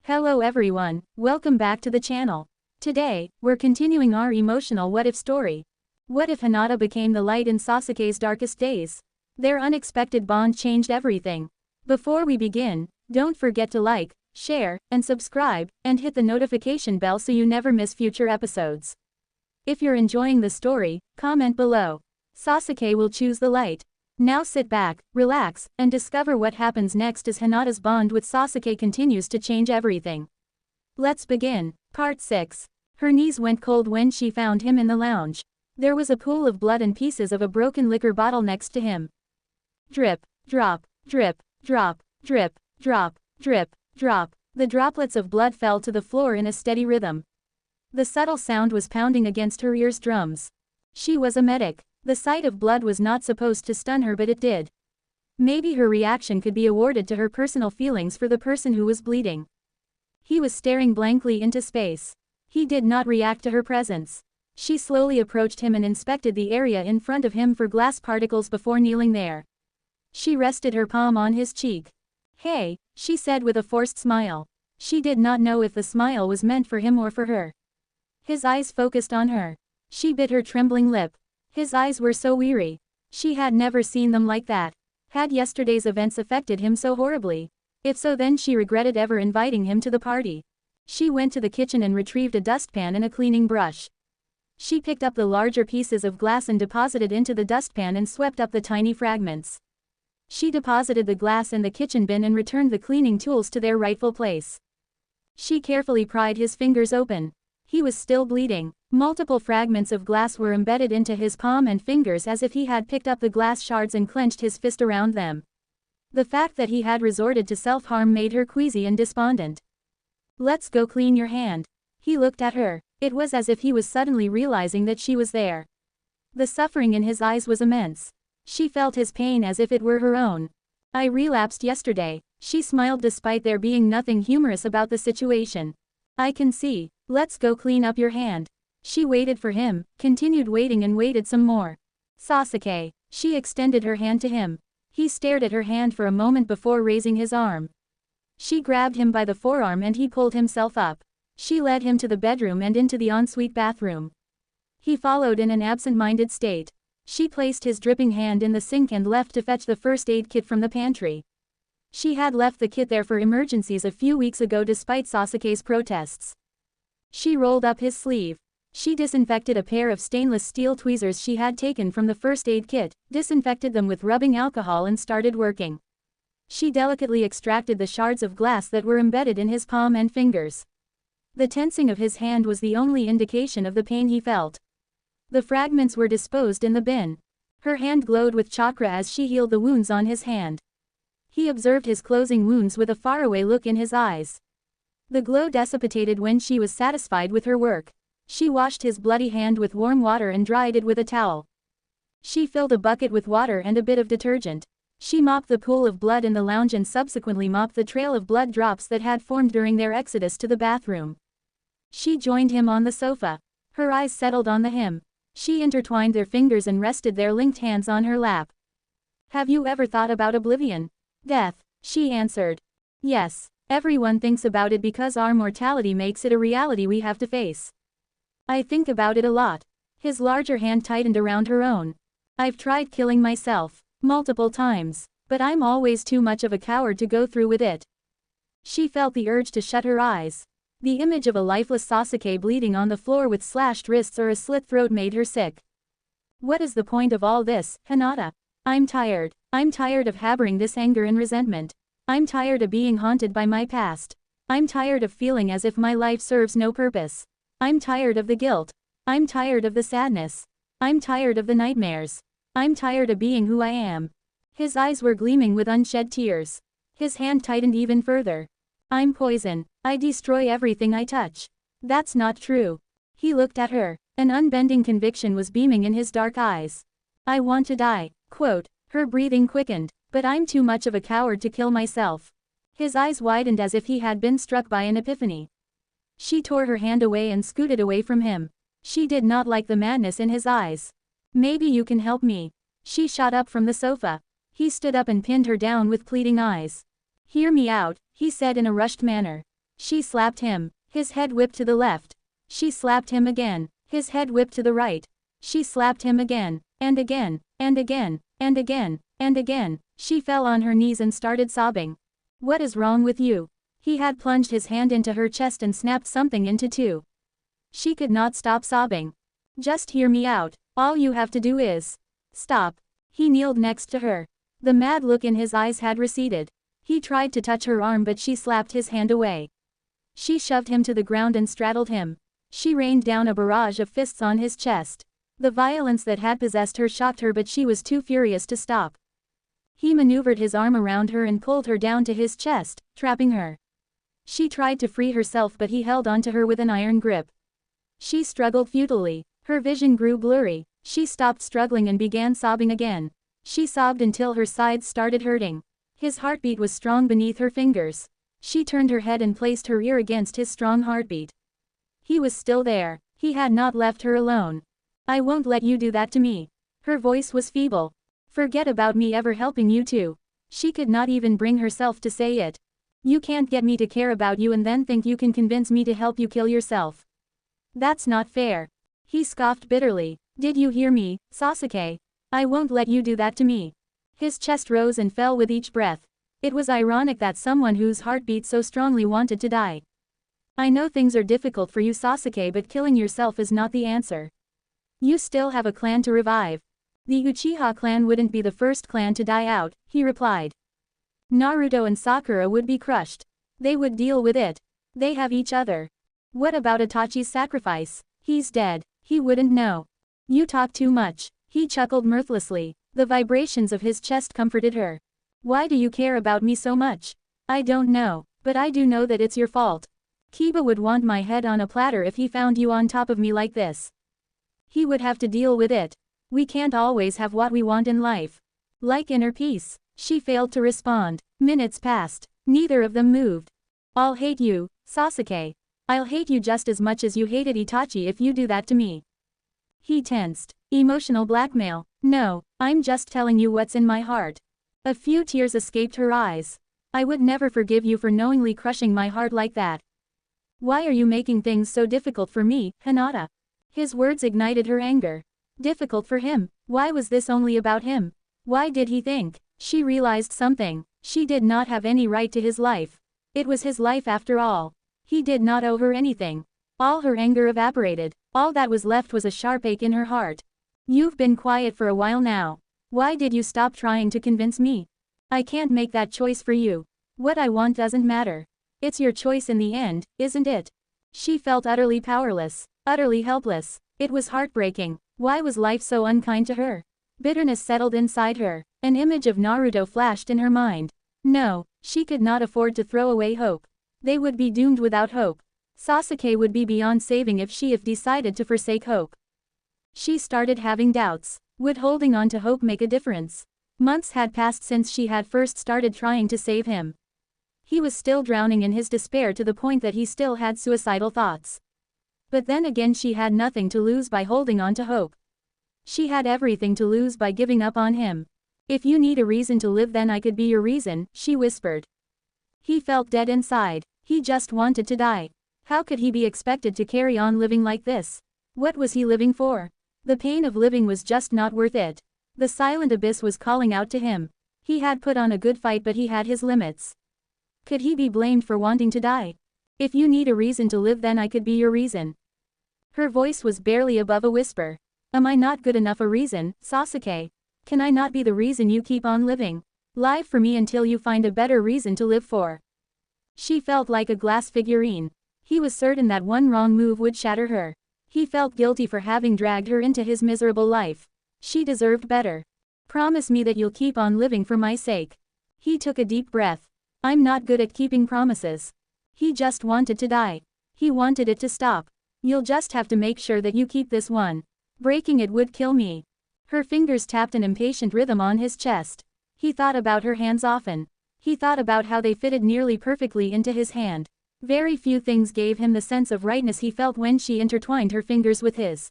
Hello everyone, welcome back to the channel. Today, we're continuing our emotional what-if story. What if Hinata became the light in Sasuke's darkest days? Their unexpected bond changed everything. Before we begin, don't forget to like, share, and subscribe, and hit the notification bell so you never miss future episodes. If you're enjoying the story, comment below. Sasuke will choose the light. Now sit back, relax, and discover what happens next as Hinata's bond with Sasuke continues to change everything. Let's begin. Part 6. Her knees went cold when she found him in the lounge. There was a pool of blood and pieces of a broken liquor bottle next to him. Drip, drop, drip, drop, drip, drop, drip, drop. The droplets of blood fell to the floor in a steady rhythm. The subtle sound was pounding against her ears' drums. She was a medic. The sight of blood was not supposed to stun her, but it did. Maybe her reaction could be awarded to her personal feelings for the person who was bleeding. He was staring blankly into space. He did not react to her presence. She slowly approached him and inspected the area in front of him for glass particles before kneeling there. She rested her palm on his cheek. "Hey," she said with a forced smile. She did not know if the smile was meant for him or for her. His eyes focused on her. She bit her trembling lip. His eyes were so weary. She had never seen them like that. Had yesterday's events affected him so horribly? If so, then she regretted ever inviting him to the party. She went to the kitchen and retrieved a dustpan and a cleaning brush. She picked up the larger pieces of glass and deposited into the dustpan and swept up the tiny fragments. She deposited the glass in the kitchen bin and returned the cleaning tools to their rightful place. She carefully pried his fingers open. He was still bleeding. Multiple fragments of glass were embedded into his palm and fingers as if he had picked up the glass shards and clenched his fist around them. The fact that he had resorted to self-harm made her queasy and despondent. "Let's go clean your hand." He looked at her. It was as if he was suddenly realizing that she was there. The suffering in his eyes was immense. She felt his pain as if it were her own. "I relapsed yesterday." She smiled despite there being nothing humorous about the situation. "I can see. Let's go clean up your hand." She waited for him, continued waiting and waited some more. "Sasuke." She extended her hand to him. He stared at her hand for a moment before raising his arm. She grabbed him by the forearm and he pulled himself up. She led him to the bedroom and into the ensuite bathroom. He followed in an absent-minded state. She placed his dripping hand in the sink and left to fetch the first aid kit from the pantry. She had left the kit there for emergencies a few weeks ago despite Sasuke's protests. She rolled up his sleeve. She disinfected a pair of stainless steel tweezers she had taken from the first aid kit, disinfected them with rubbing alcohol and started working. She delicately extracted the shards of glass that were embedded in his palm and fingers. The tensing of his hand was the only indication of the pain he felt. The fragments were disposed in the bin. Her hand glowed with chakra as she healed the wounds on his hand. He observed his closing wounds with a faraway look in his eyes. The glow dissipated when she was satisfied with her work. She washed his bloody hand with warm water and dried it with a towel. She filled a bucket with water and a bit of detergent. She mopped the pool of blood in the lounge and subsequently mopped the trail of blood drops that had formed during their exodus to the bathroom. She joined him on the sofa. Her eyes settled on him. She intertwined their fingers and rested their linked hands on her lap. "Have you ever thought about oblivion? Death?" she answered. "Yes. Everyone thinks about it because our mortality makes it a reality we have to face. I think about it a lot." His larger hand tightened around her own. "I've tried killing myself. Multiple times. But I'm always too much of a coward to go through with it." She felt the urge to shut her eyes. The image of a lifeless Sasuke bleeding on the floor with slashed wrists or a slit throat made her sick. "What is the point of all this, Hinata? I'm tired. I'm tired of harboring this anger and resentment. I'm tired of being haunted by my past. I'm tired of feeling as if my life serves no purpose. I'm tired of the guilt. I'm tired of the sadness. I'm tired of the nightmares. I'm tired of being who I am." His eyes were gleaming with unshed tears. His hand tightened even further. "I'm poison. I destroy everything I touch." "That's not true." He looked at her. An unbending conviction was beaming in his dark eyes. "I want to die." Quote. Her breathing quickened. "But I'm too much of a coward to kill myself." His eyes widened as if he had been struck by an epiphany. She tore her hand away and scooted away from him. She did not like the madness in his eyes. "Maybe you can help me." She shot up from the sofa. He stood up and pinned her down with pleading eyes. "Hear me out," he said in a rushed manner. She slapped him. His head whipped to the left. She slapped him again. His head whipped to the right. She slapped him again, and again, and again, and again, and again. She fell on her knees and started sobbing. What is wrong with you? He had plunged his hand into her chest and snapped something into two. She could not stop sobbing. Just hear me out. All you have to do is stop. He kneeled next to her. The mad look in his eyes had receded. He tried to touch her arm but she slapped his hand away. She shoved him to the ground and straddled him. She rained down a barrage of fists on his chest. The violence that had possessed her shocked her but she was too furious to stop. He maneuvered his arm around her and pulled her down to his chest, trapping her. She tried to free herself but he held onto her with an iron grip. She struggled futilely. Her vision grew blurry. She stopped struggling and began sobbing again. She sobbed until her sides started hurting. His heartbeat was strong beneath her fingers. She turned her head and placed her ear against his strong heartbeat. He was still there. He had not left her alone. I won't let you do that to me. Her voice was feeble. Forget about me ever helping you too. She could not even bring herself to say it. You can't get me to care about you and then think you can convince me to help you kill yourself. That's not fair. He scoffed bitterly. Did you hear me, Sasuke? I won't let you do that to me. His chest rose and fell with each breath. It was ironic that someone whose heart beat so strongly wanted to die. I know things are difficult for you, Sasuke, but killing yourself is not the answer. You still have a clan to revive. The Uchiha clan wouldn't be the first clan to die out, he replied. Naruto and Sakura would be crushed. They would deal with it. They have each other. What about Itachi's sacrifice? He's dead. He wouldn't know. You talk too much. He chuckled mirthlessly. The vibrations of his chest comforted her. Why do you care about me so much? I don't know, but I do know that it's your fault. Kiba would want my head on a platter if he found you on top of me like this. He would have to deal with it. We can't always have what we want in life. Like inner peace. She failed to respond. Minutes passed. Neither of them moved. I'll hate you, Sasuke. I'll hate you just as much as you hated Itachi if you do that to me. He tensed. Emotional blackmail. No, I'm just telling you what's in my heart. A few tears escaped her eyes. I would never forgive you for knowingly crushing my heart like that. Why are you making things so difficult for me, Hinata? His words ignited her anger. Difficult for him? Why was this only about him? Why did he think? She realized something. She did not have any right to his life. It was his life after all. He did not owe her anything. All her anger evaporated. All that was left was a sharp ache in her heart. You've been quiet for a while now. Why did you stop trying to convince me? I can't make that choice for you. What I want doesn't matter. It's your choice in the end, isn't it? She felt utterly powerless, utterly helpless. It was heartbreaking. Why was life so unkind to her? Bitterness settled inside her. An image of Naruto flashed in her mind. No, she could not afford to throw away hope. They would be doomed without hope. Sasuke would be beyond saving if she decided to forsake hope. She started having doubts. Would holding on to hope make a difference? Months had passed since she had first started trying to save him. He was still drowning in his despair to the point that he still had suicidal thoughts. But then again, she had nothing to lose by holding on to hope. She had everything to lose by giving up on him. If you need a reason to live, then I could be your reason, she whispered. He felt dead inside. He just wanted to die. How could he be expected to carry on living like this? What was he living for? The pain of living was just not worth it. The silent abyss was calling out to him. He had put on a good fight, but he had his limits. Could he be blamed for wanting to die? If you need a reason to live, then I could be your reason. Her voice was barely above a whisper. Am I not good enough a reason, Sasuke? Can I not be the reason you keep on living? Live for me until you find a better reason to live for. She felt like a glass figurine. He was certain that one wrong move would shatter her. He felt guilty for having dragged her into his miserable life. She deserved better. Promise me that you'll keep on living for my sake. He took a deep breath. I'm not good at keeping promises. He just wanted to die. He wanted it to stop. You'll just have to make sure that you keep this one. Breaking it would kill me. Her fingers tapped an impatient rhythm on his chest. He thought about her hands often. He thought about how they fitted nearly perfectly into his hand. Very few things gave him the sense of rightness he felt when she intertwined her fingers with his.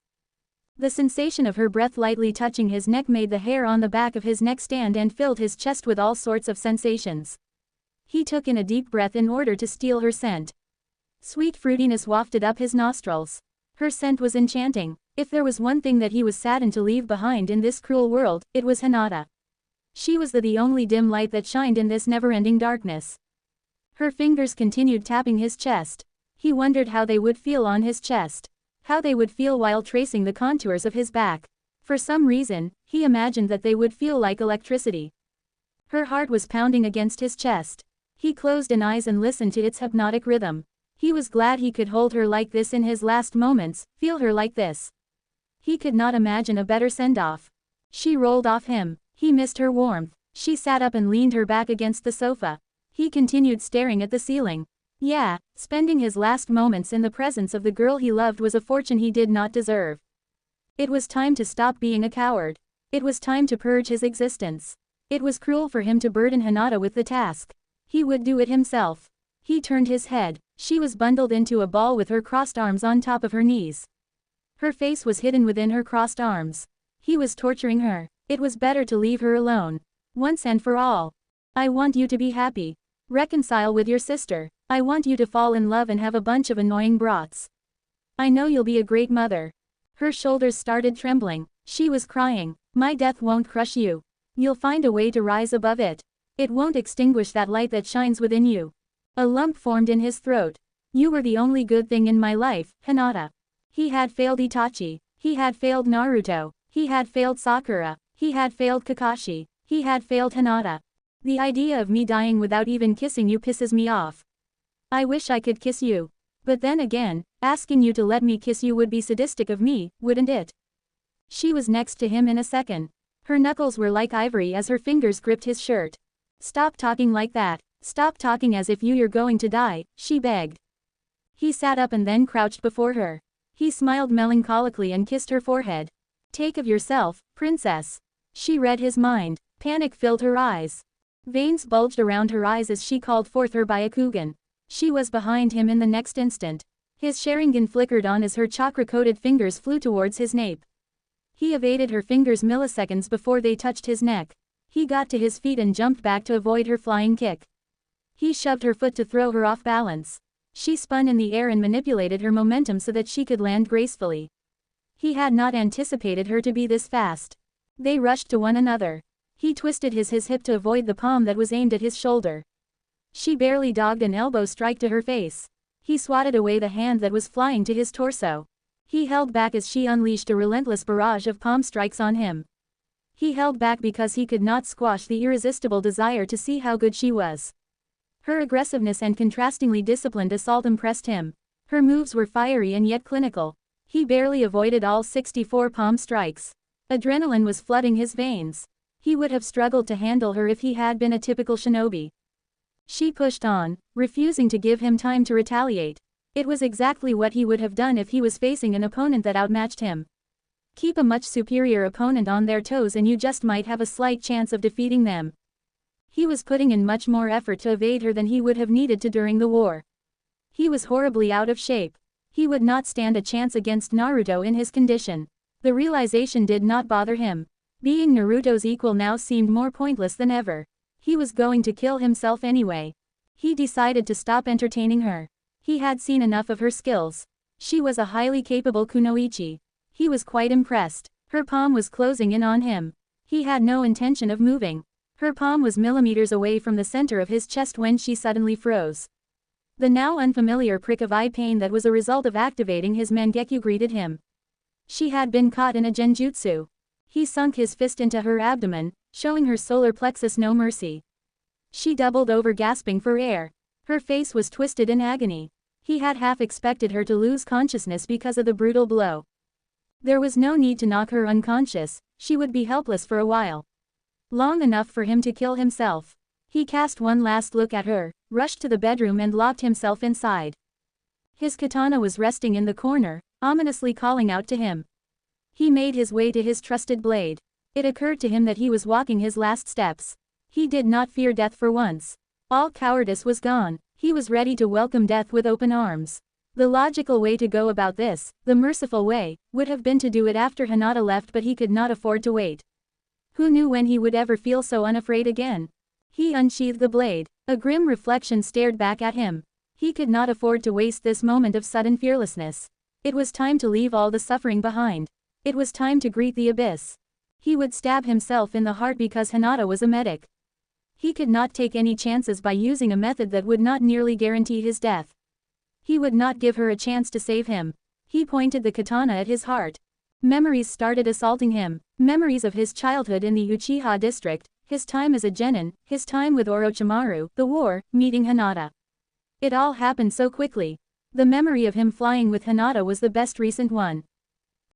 The sensation of her breath lightly touching his neck made the hair on the back of his neck stand and filled his chest with all sorts of sensations. He took in a deep breath in order to steal her scent. Sweet fruitiness wafted up his nostrils. Her scent was enchanting. If there was one thing that he was saddened to leave behind in this cruel world, it was Hinata. She was the only dim light that shined in this never-ending darkness. Her fingers continued tapping his chest. He wondered how they would feel on his chest. How they would feel while tracing the contours of his back. For some reason, he imagined that they would feel like electricity. Her heart was pounding against his chest. He closed an eyes and listened to its hypnotic rhythm. He was glad he could hold her like this in his last moments, feel her like this. He could not imagine a better send-off. She rolled off him. He missed her warmth. She sat up and leaned her back against the sofa. He continued staring at the ceiling. Yeah, spending his last moments in the presence of the girl he loved was a fortune he did not deserve. It was time to stop being a coward. It was time to purge his existence. It was cruel for him to burden Hinata with the task. He would do it himself. He turned his head. She was bundled into a ball with her crossed arms on top of her knees. Her face was hidden within her crossed arms. He was torturing her. It was better to leave her alone. Once and for all. I want you to be happy. Reconcile with your sister. I want you to fall in love and have a bunch of annoying brats. I know you'll be a great mother. Her shoulders started trembling. She was crying. My death won't crush you. You'll find a way to rise above it. It won't extinguish that light that shines within you. A lump formed in his throat. You were the only good thing in my life, Hinata. He had failed Itachi. He had failed Naruto. He had failed Sakura. He had failed Kakashi. He had failed Hinata. The idea of me dying without even kissing you pisses me off. I wish I could kiss you. But then again, asking you to let me kiss you would be sadistic of me, wouldn't it? She was next to him in a second. Her knuckles were like ivory as her fingers gripped his shirt. Stop talking like that. Stop talking as if you're going to die, she begged. He sat up and then crouched before her. He smiled melancholically and kissed her forehead. Take of yourself, princess. She read his mind. Panic filled her eyes. Veins bulged around her eyes as she called forth her Byakugan. She was behind him in the next instant. His Sharingan flickered on as her chakra-coated fingers flew towards his nape. He evaded her fingers milliseconds before they touched his neck. He got to his feet and jumped back to avoid her flying kick. He shoved her foot to throw her off balance. She spun in the air and manipulated her momentum so that she could land gracefully. He had not anticipated her to be this fast. They rushed to one another. He twisted his hip to avoid the palm that was aimed at his shoulder. She barely dogged an elbow strike to her face. He swatted away the hand that was flying to his torso. He held back as she unleashed a relentless barrage of palm strikes on him. He held back because he could not squash the irresistible desire to see how good she was. Her aggressiveness and contrastingly disciplined assault impressed him. Her moves were fiery and yet clinical. He barely avoided all 64 palm strikes. Adrenaline was flooding his veins. He would have struggled to handle her if he had been a typical shinobi. She pushed on, refusing to give him time to retaliate. It was exactly what he would have done if he was facing an opponent that outmatched him. Keep a much superior opponent on their toes and you just might have a slight chance of defeating them. He was putting in much more effort to evade her than he would have needed to during the war. He was horribly out of shape. He would not stand a chance against Naruto in his condition. The realization did not bother him. Being Naruto's equal now seemed more pointless than ever. He was going to kill himself anyway. He decided to stop entertaining her. He had seen enough of her skills. She was a highly capable kunoichi. He was quite impressed. Her palm was closing in on him. He had no intention of moving. Her palm was millimeters away from the center of his chest when she suddenly froze. The now unfamiliar prick of eye pain that was a result of activating his Mangekyo greeted him. She had been caught in a genjutsu. He sunk his fist into her abdomen, showing her solar plexus no mercy. She doubled over gasping for air. Her face was twisted in agony. He had half expected her to lose consciousness because of the brutal blow. There was no need to knock her unconscious, she would be helpless for a while. Long enough for him to kill himself. He cast one last look at her, rushed to the bedroom and locked himself inside. His katana was resting in the corner, ominously calling out to him. He made his way to his trusted blade. It occurred to him that he was walking his last steps. He did not fear death for once. All cowardice was gone. He was ready to welcome death with open arms. The logical way to go about this, the merciful way, would have been to do it after Hinata left, but he could not afford to wait. Who knew when he would ever feel so unafraid again? He unsheathed the blade. A grim reflection stared back at him. He could not afford to waste this moment of sudden fearlessness. It was time to leave all the suffering behind. It was time to greet the abyss. He would stab himself in the heart because Hinata was a medic. He could not take any chances by using a method that would not nearly guarantee his death. He would not give her a chance to save him. He pointed the katana at his heart. Memories started assaulting him. Memories of his childhood in the Uchiha district, his time as a genin, his time with Orochimaru, the war, meeting Hinata. It all happened so quickly. The memory of him flying with Hinata was the best recent one.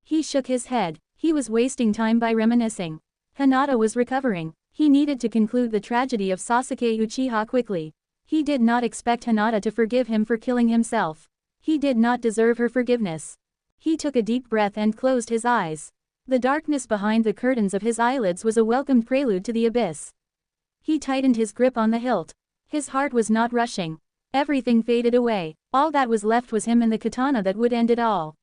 He shook his head. He was wasting time by reminiscing. Hinata was recovering. He needed to conclude the tragedy of Sasuke Uchiha quickly. He did not expect Hinata to forgive him for killing himself. He did not deserve her forgiveness. He took a deep breath and closed his eyes. The darkness behind the curtains of his eyelids was a welcome prelude to the abyss. He tightened his grip on the hilt. His heart was not rushing. Everything faded away. All that was left was him and the katana that would end it all.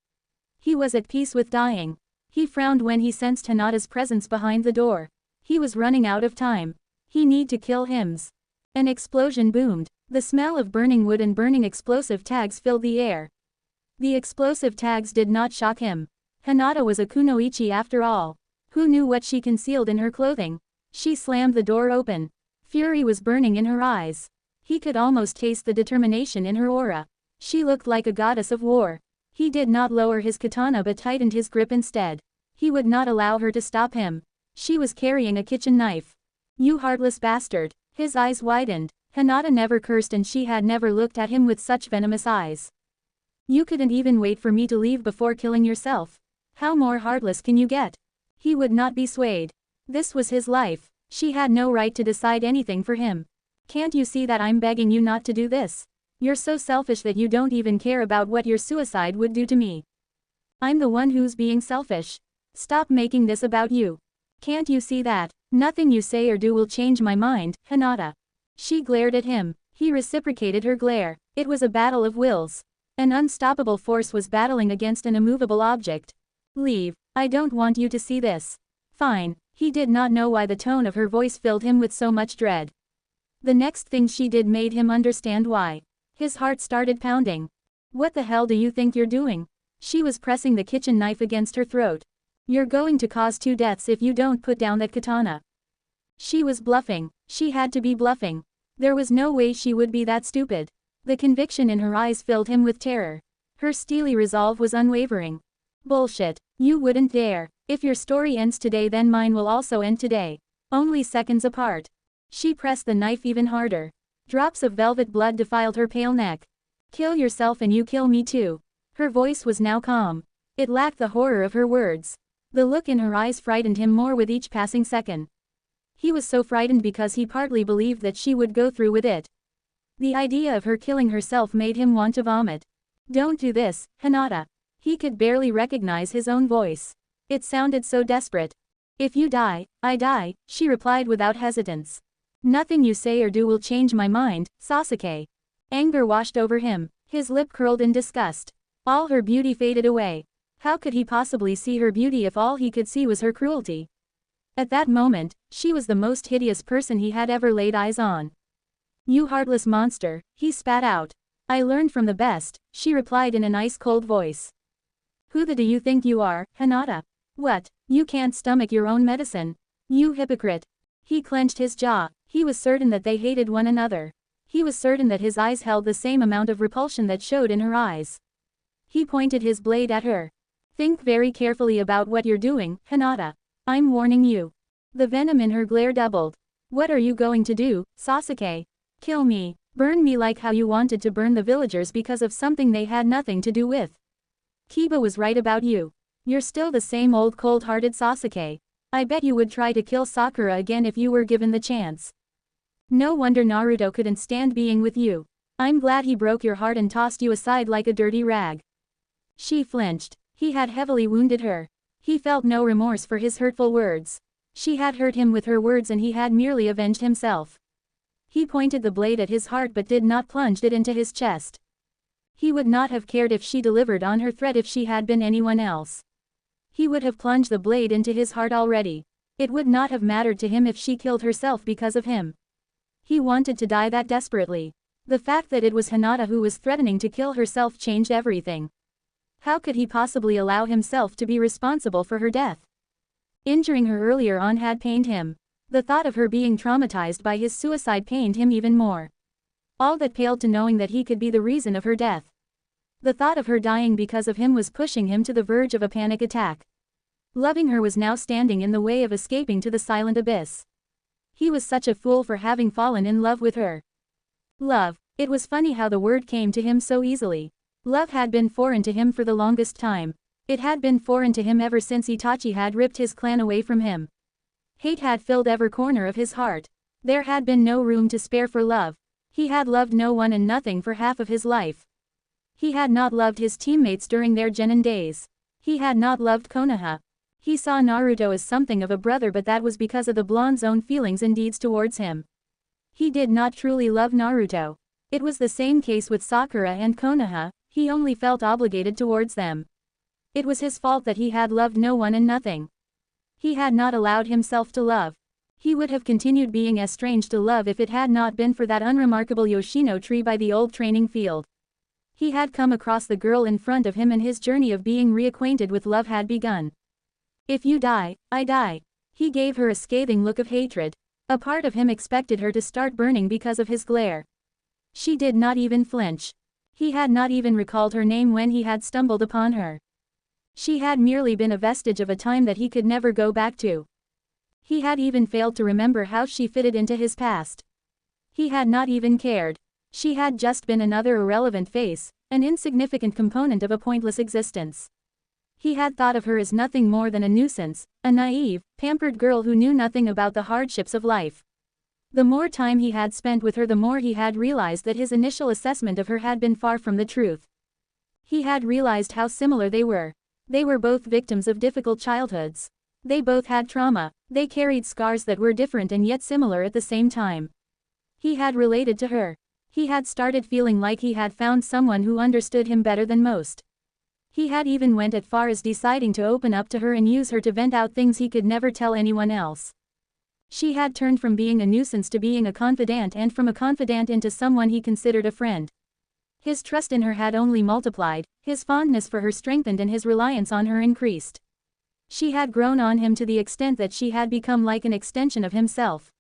He was at peace with dying. He frowned when he sensed Hinata's presence behind the door. He was running out of time. He need to kill hims. An explosion boomed. The smell of burning wood and burning explosive tags filled the air. The explosive tags did not shock him. Hinata was a kunoichi after all. Who knew what she concealed in her clothing? She slammed the door open. Fury was burning in her eyes. He could almost taste the determination in her aura. She looked like a goddess of war. He did not lower his katana but tightened his grip instead. He would not allow her to stop him. She was carrying a kitchen knife. You heartless bastard. His eyes widened. Hinata never cursed and she had never looked at him with such venomous eyes. You couldn't even wait for me to leave before killing yourself. How more heartless can you get? He would not be swayed. This was his life. She had no right to decide anything for him. Can't you see that I'm begging you not to do this? You're so selfish that you don't even care about what your suicide would do to me. I'm the one who's being selfish. Stop making this about you. Can't you see that? Nothing you say or do will change my mind, Hinata. She glared at him. He reciprocated her glare. It was a battle of wills. An unstoppable force was battling against an immovable object. Leave. I don't want you to see this. Fine. He did not know why the tone of her voice filled him with so much dread. The next thing she did made him understand why. His heart started pounding. What the hell do you think you're doing? She was pressing the kitchen knife against her throat. You're going to cause 2 deaths if you don't put down that katana. She was bluffing. She had to be bluffing. There was no way she would be that stupid. The conviction in her eyes filled him with terror. Her steely resolve was unwavering. Bullshit. You wouldn't dare. If your story ends today then mine will also end today. Only seconds apart. She pressed the knife even harder. Drops of velvet blood defiled her pale neck. Kill yourself and you kill me too. Her voice was now calm. It lacked the horror of her words. The look in her eyes frightened him more with each passing second. He was so frightened because he partly believed that she would go through with it. The idea of her killing herself made him want to vomit. Don't do this, Hinata. He could barely recognize his own voice. It sounded so desperate. If you die, I die, she replied without hesitance. Nothing you say or do will change my mind, Sasuke. Anger washed over him. His lip curled in disgust. All her beauty faded away. How could he possibly see her beauty if all he could see was her cruelty? At that moment, she was the most hideous person he had ever laid eyes on. You heartless monster, he spat out. I learned from the best, she replied in an ice-cold voice. Who the do you think you are, Hinata? What, you can't stomach your own medicine? You hypocrite. He clenched his jaw. He was certain that they hated one another. He was certain that his eyes held the same amount of repulsion that showed in her eyes. He pointed his blade at her. Think very carefully about what you're doing, Hinata. I'm warning you. The venom in her glare doubled. What are you going to do, Sasuke? Kill me. Burn me like how you wanted to burn the villagers because of something they had nothing to do with. Kiba was right about you. You're still the same old cold-hearted Sasuke. I bet you would try to kill Sakura again if you were given the chance. No wonder Naruto couldn't stand being with you. I'm glad he broke your heart and tossed you aside like a dirty rag. She flinched. He had heavily wounded her. He felt no remorse for his hurtful words. She had hurt him with her words and he had merely avenged himself. He pointed the blade at his heart but did not plunge it into his chest. He would not have cared if she delivered on her threat if she had been anyone else. He would have plunged the blade into his heart already. It would not have mattered to him if she killed herself because of him. He wanted to die that desperately. The fact that it was Hinata who was threatening to kill herself changed everything. How could he possibly allow himself to be responsible for her death? Injuring her earlier on had pained him. The thought of her being traumatized by his suicide pained him even more. All that paled to knowing that he could be the reason of her death. The thought of her dying because of him was pushing him to the verge of a panic attack. Loving her was now standing in the way of escaping to the silent abyss. He was such a fool for having fallen in love with her. Love. It was funny how the word came to him so easily. Love had been foreign to him for the longest time. It had been foreign to him ever since Itachi had ripped his clan away from him. Hate had filled every corner of his heart. There had been no room to spare for love. He had loved no one and nothing for half of his life. He had not loved his teammates during their genin days. He had not loved Konoha. He saw Naruto as something of a brother, but that was because of the blonde's own feelings and deeds towards him. He did not truly love Naruto. It was the same case with Sakura and Konoha, he only felt obligated towards them. It was his fault that he had loved no one and nothing. He had not allowed himself to love. He would have continued being estranged to love if it had not been for that unremarkable Yoshino tree by the old training field. He had come across the girl in front of him and his journey of being reacquainted with love had begun. If you die, I die. He gave her a scathing look of hatred. A part of him expected her to start burning because of his glare. She did not even flinch. He had not even recalled her name when he had stumbled upon her. She had merely been a vestige of a time that he could never go back to. He had even failed to remember how she fitted into his past. He had not even cared. She had just been another irrelevant face, an insignificant component of a pointless existence. He had thought of her as nothing more than a nuisance, a naive, pampered girl who knew nothing about the hardships of life. The more time he had spent with her, the more he had realized that his initial assessment of her had been far from the truth. He had realized how similar they were. They were both victims of difficult childhoods. They both had trauma. They carried scars that were different and yet similar at the same time. He had related to her. He had started feeling like he had found someone who understood him better than most. He had even went as far as deciding to open up to her and use her to vent out things he could never tell anyone else. She had turned from being a nuisance to being a confidant, and from a confidant into someone he considered a friend. His trust in her had only multiplied, his fondness for her strengthened, and his reliance on her increased. She had grown on him to the extent that she had become like an extension of himself.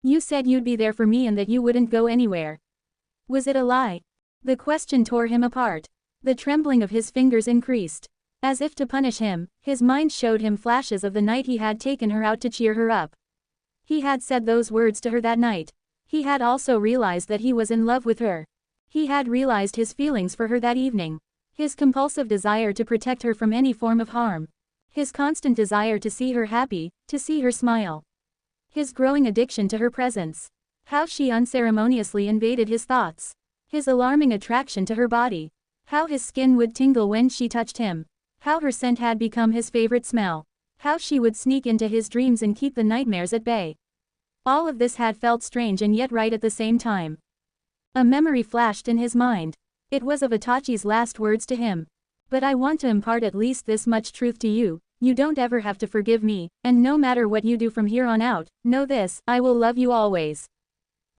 You said you'd be there for me and that you wouldn't go anywhere. Was it a lie? The question tore him apart. The trembling of his fingers increased. As if to punish him, his mind showed him flashes of the night he had taken her out to cheer her up. He had said those words to her that night. He had also realized that he was in love with her. He had realized his feelings for her that evening. His compulsive desire to protect her from any form of harm. His constant desire to see her happy, to see her smile. His growing addiction to her presence. How she unceremoniously invaded his thoughts. His alarming attraction to her body. How his skin would tingle when she touched him. How her scent had become his favorite smell. How she would sneak into his dreams and keep the nightmares at bay. All of this had felt strange and yet right at the same time. A memory flashed in his mind. It was of Itachi's last words to him. But I want to impart at least this much truth to you. You don't ever have to forgive me, and no matter what you do from here on out, know this, I will love you always.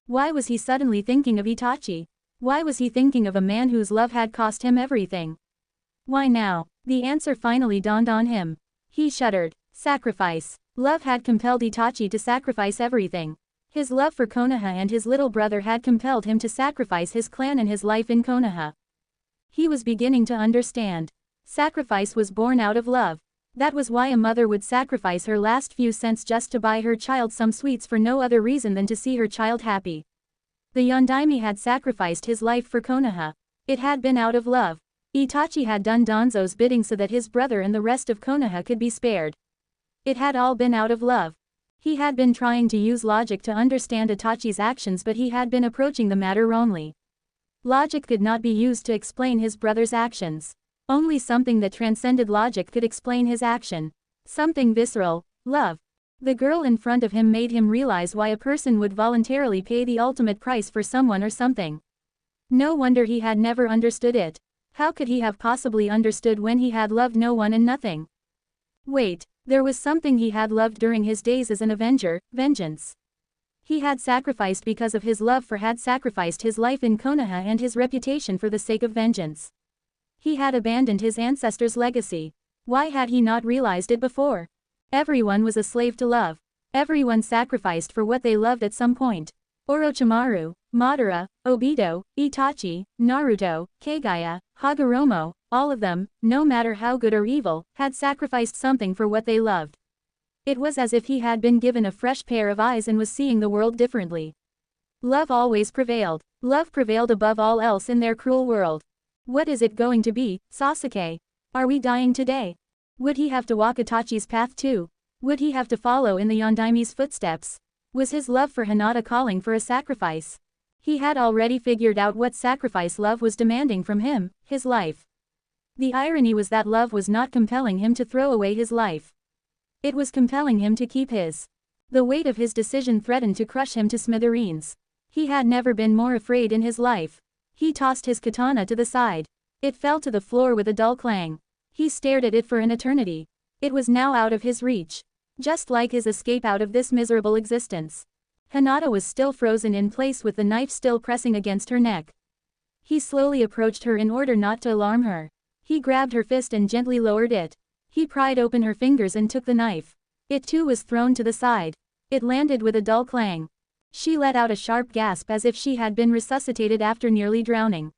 Why was he suddenly thinking of Itachi? Why was he thinking of a man whose love had cost him everything? Why now? The answer finally dawned on him. He shuddered. Sacrifice. Love had compelled Itachi to sacrifice everything. His love for Konoha and his little brother had compelled him to sacrifice his clan and his life in Konoha. He was beginning to understand. Sacrifice was born out of love. That was why a mother would sacrifice her last few cents just to buy her child some sweets for no other reason than to see her child happy. The Yondaime had sacrificed his life for Konoha. It had been out of love. Itachi had done Danzo's bidding so that his brother and the rest of Konoha could be spared. It had all been out of love. He had been trying to use logic to understand Itachi's actions, but he had been approaching the matter wrongly. Logic could not be used to explain his brother's actions. Only something that transcended logic could explain his action. Something visceral, love. The girl in front of him made him realize why a person would voluntarily pay the ultimate price for someone or something. No wonder he had never understood it. How could he have possibly understood when he had loved no one and nothing? Wait, there was something he had loved during his days as an Avenger, vengeance. He had sacrificed because of his love for had sacrificed his life in Konoha and his reputation for the sake of vengeance. He had abandoned his ancestors' legacy. Why had he not realized it before? Everyone was a slave to love. Everyone sacrificed for what they loved at some point. Orochimaru, Madara, Obito, Itachi, Naruto, Kagaya, Hagoromo, all of them, no matter how good or evil, had sacrificed something for what they loved. It was as if he had been given a fresh pair of eyes and was seeing the world differently. Love always prevailed. Love prevailed above all else in their cruel world. What is it going to be, Sasuke? Are we dying today? Would he have to walk Itachi's path too? Would he have to follow in the Yondaime's footsteps? Was his love for Hinata calling for a sacrifice? He had already figured out what sacrifice love was demanding from him, his life. The irony was that love was not compelling him to throw away his life. It was compelling him to keep his. The weight of his decision threatened to crush him to smithereens. He had never been more afraid in his life. He tossed his katana to the side. It fell to the floor with a dull clang. He stared at it for an eternity. It was now out of his reach. Just like his escape out of this miserable existence. Hinata was still frozen in place with the knife still pressing against her neck. He slowly approached her in order not to alarm her. He grabbed her fist and gently lowered it. He pried open her fingers and took the knife. It too was thrown to the side. It landed with a dull clang. She let out a sharp gasp as if she had been resuscitated after nearly drowning.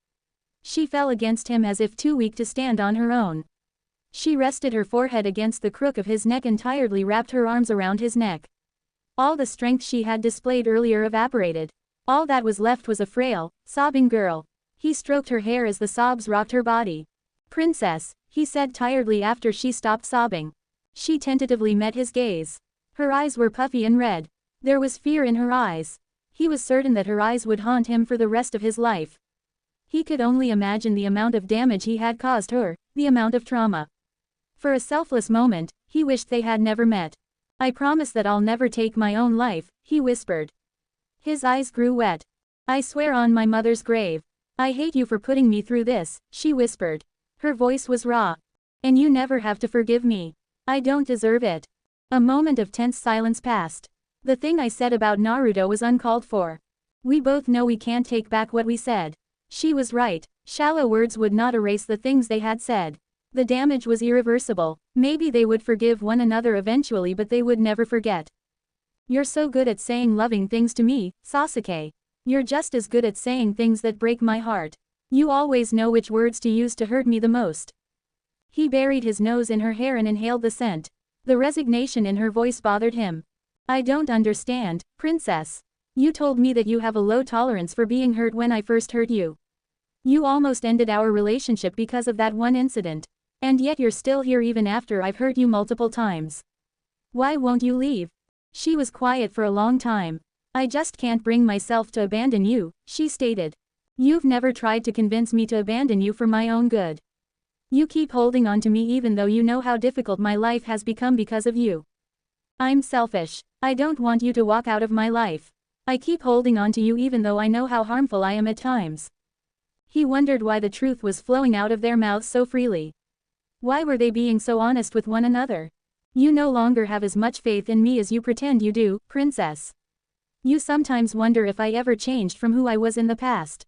She fell against him as if too weak to stand on her own. She rested her forehead against the crook of his neck and tiredly wrapped her arms around his neck. All the strength she had displayed earlier evaporated. All that was left was a frail, sobbing girl. He stroked her hair as the sobs rocked her body. "Princess," he said tiredly after she stopped sobbing. She tentatively met his gaze. Her eyes were puffy and red. There was fear in her eyes. He was certain that her eyes would haunt him for the rest of his life. He could only imagine the amount of damage he had caused her, the amount of trauma. For a selfless moment, he wished they had never met. "I promise that I'll never take my own life," he whispered. His eyes grew wet. "I swear on my mother's grave. I hate you for putting me through this," she whispered. Her voice was raw. "And you never have to forgive me. I don't deserve it." A moment of tense silence passed. "The thing I said about Naruto was uncalled for. We both know we can't take back what we said." She was right. Shallow words would not erase the things they had said. The damage was irreversible. Maybe they would forgive one another eventually, but they would never forget. "You're so good at saying loving things to me, Sasuke. You're just as good at saying things that break my heart. You always know which words to use to hurt me the most." He buried his nose in her hair and inhaled the scent. The resignation in her voice bothered him. "I don't understand, Princess. You told me that you have a low tolerance for being hurt when I first hurt you. You almost ended our relationship because of that one incident. And yet you're still here even after I've hurt you multiple times. Why won't you leave?" She was quiet for a long time. "I just can't bring myself to abandon you," she stated. "You've never tried to convince me to abandon you for my own good. You keep holding on to me even though you know how difficult my life has become because of you. I'm selfish. I don't want you to walk out of my life. I keep holding on to you even though I know how harmful I am at times." He wondered why the truth was flowing out of their mouths so freely. Why were they being so honest with one another? "You no longer have as much faith in me as you pretend you do, Princess. You sometimes wonder if I ever changed from who I was in the past.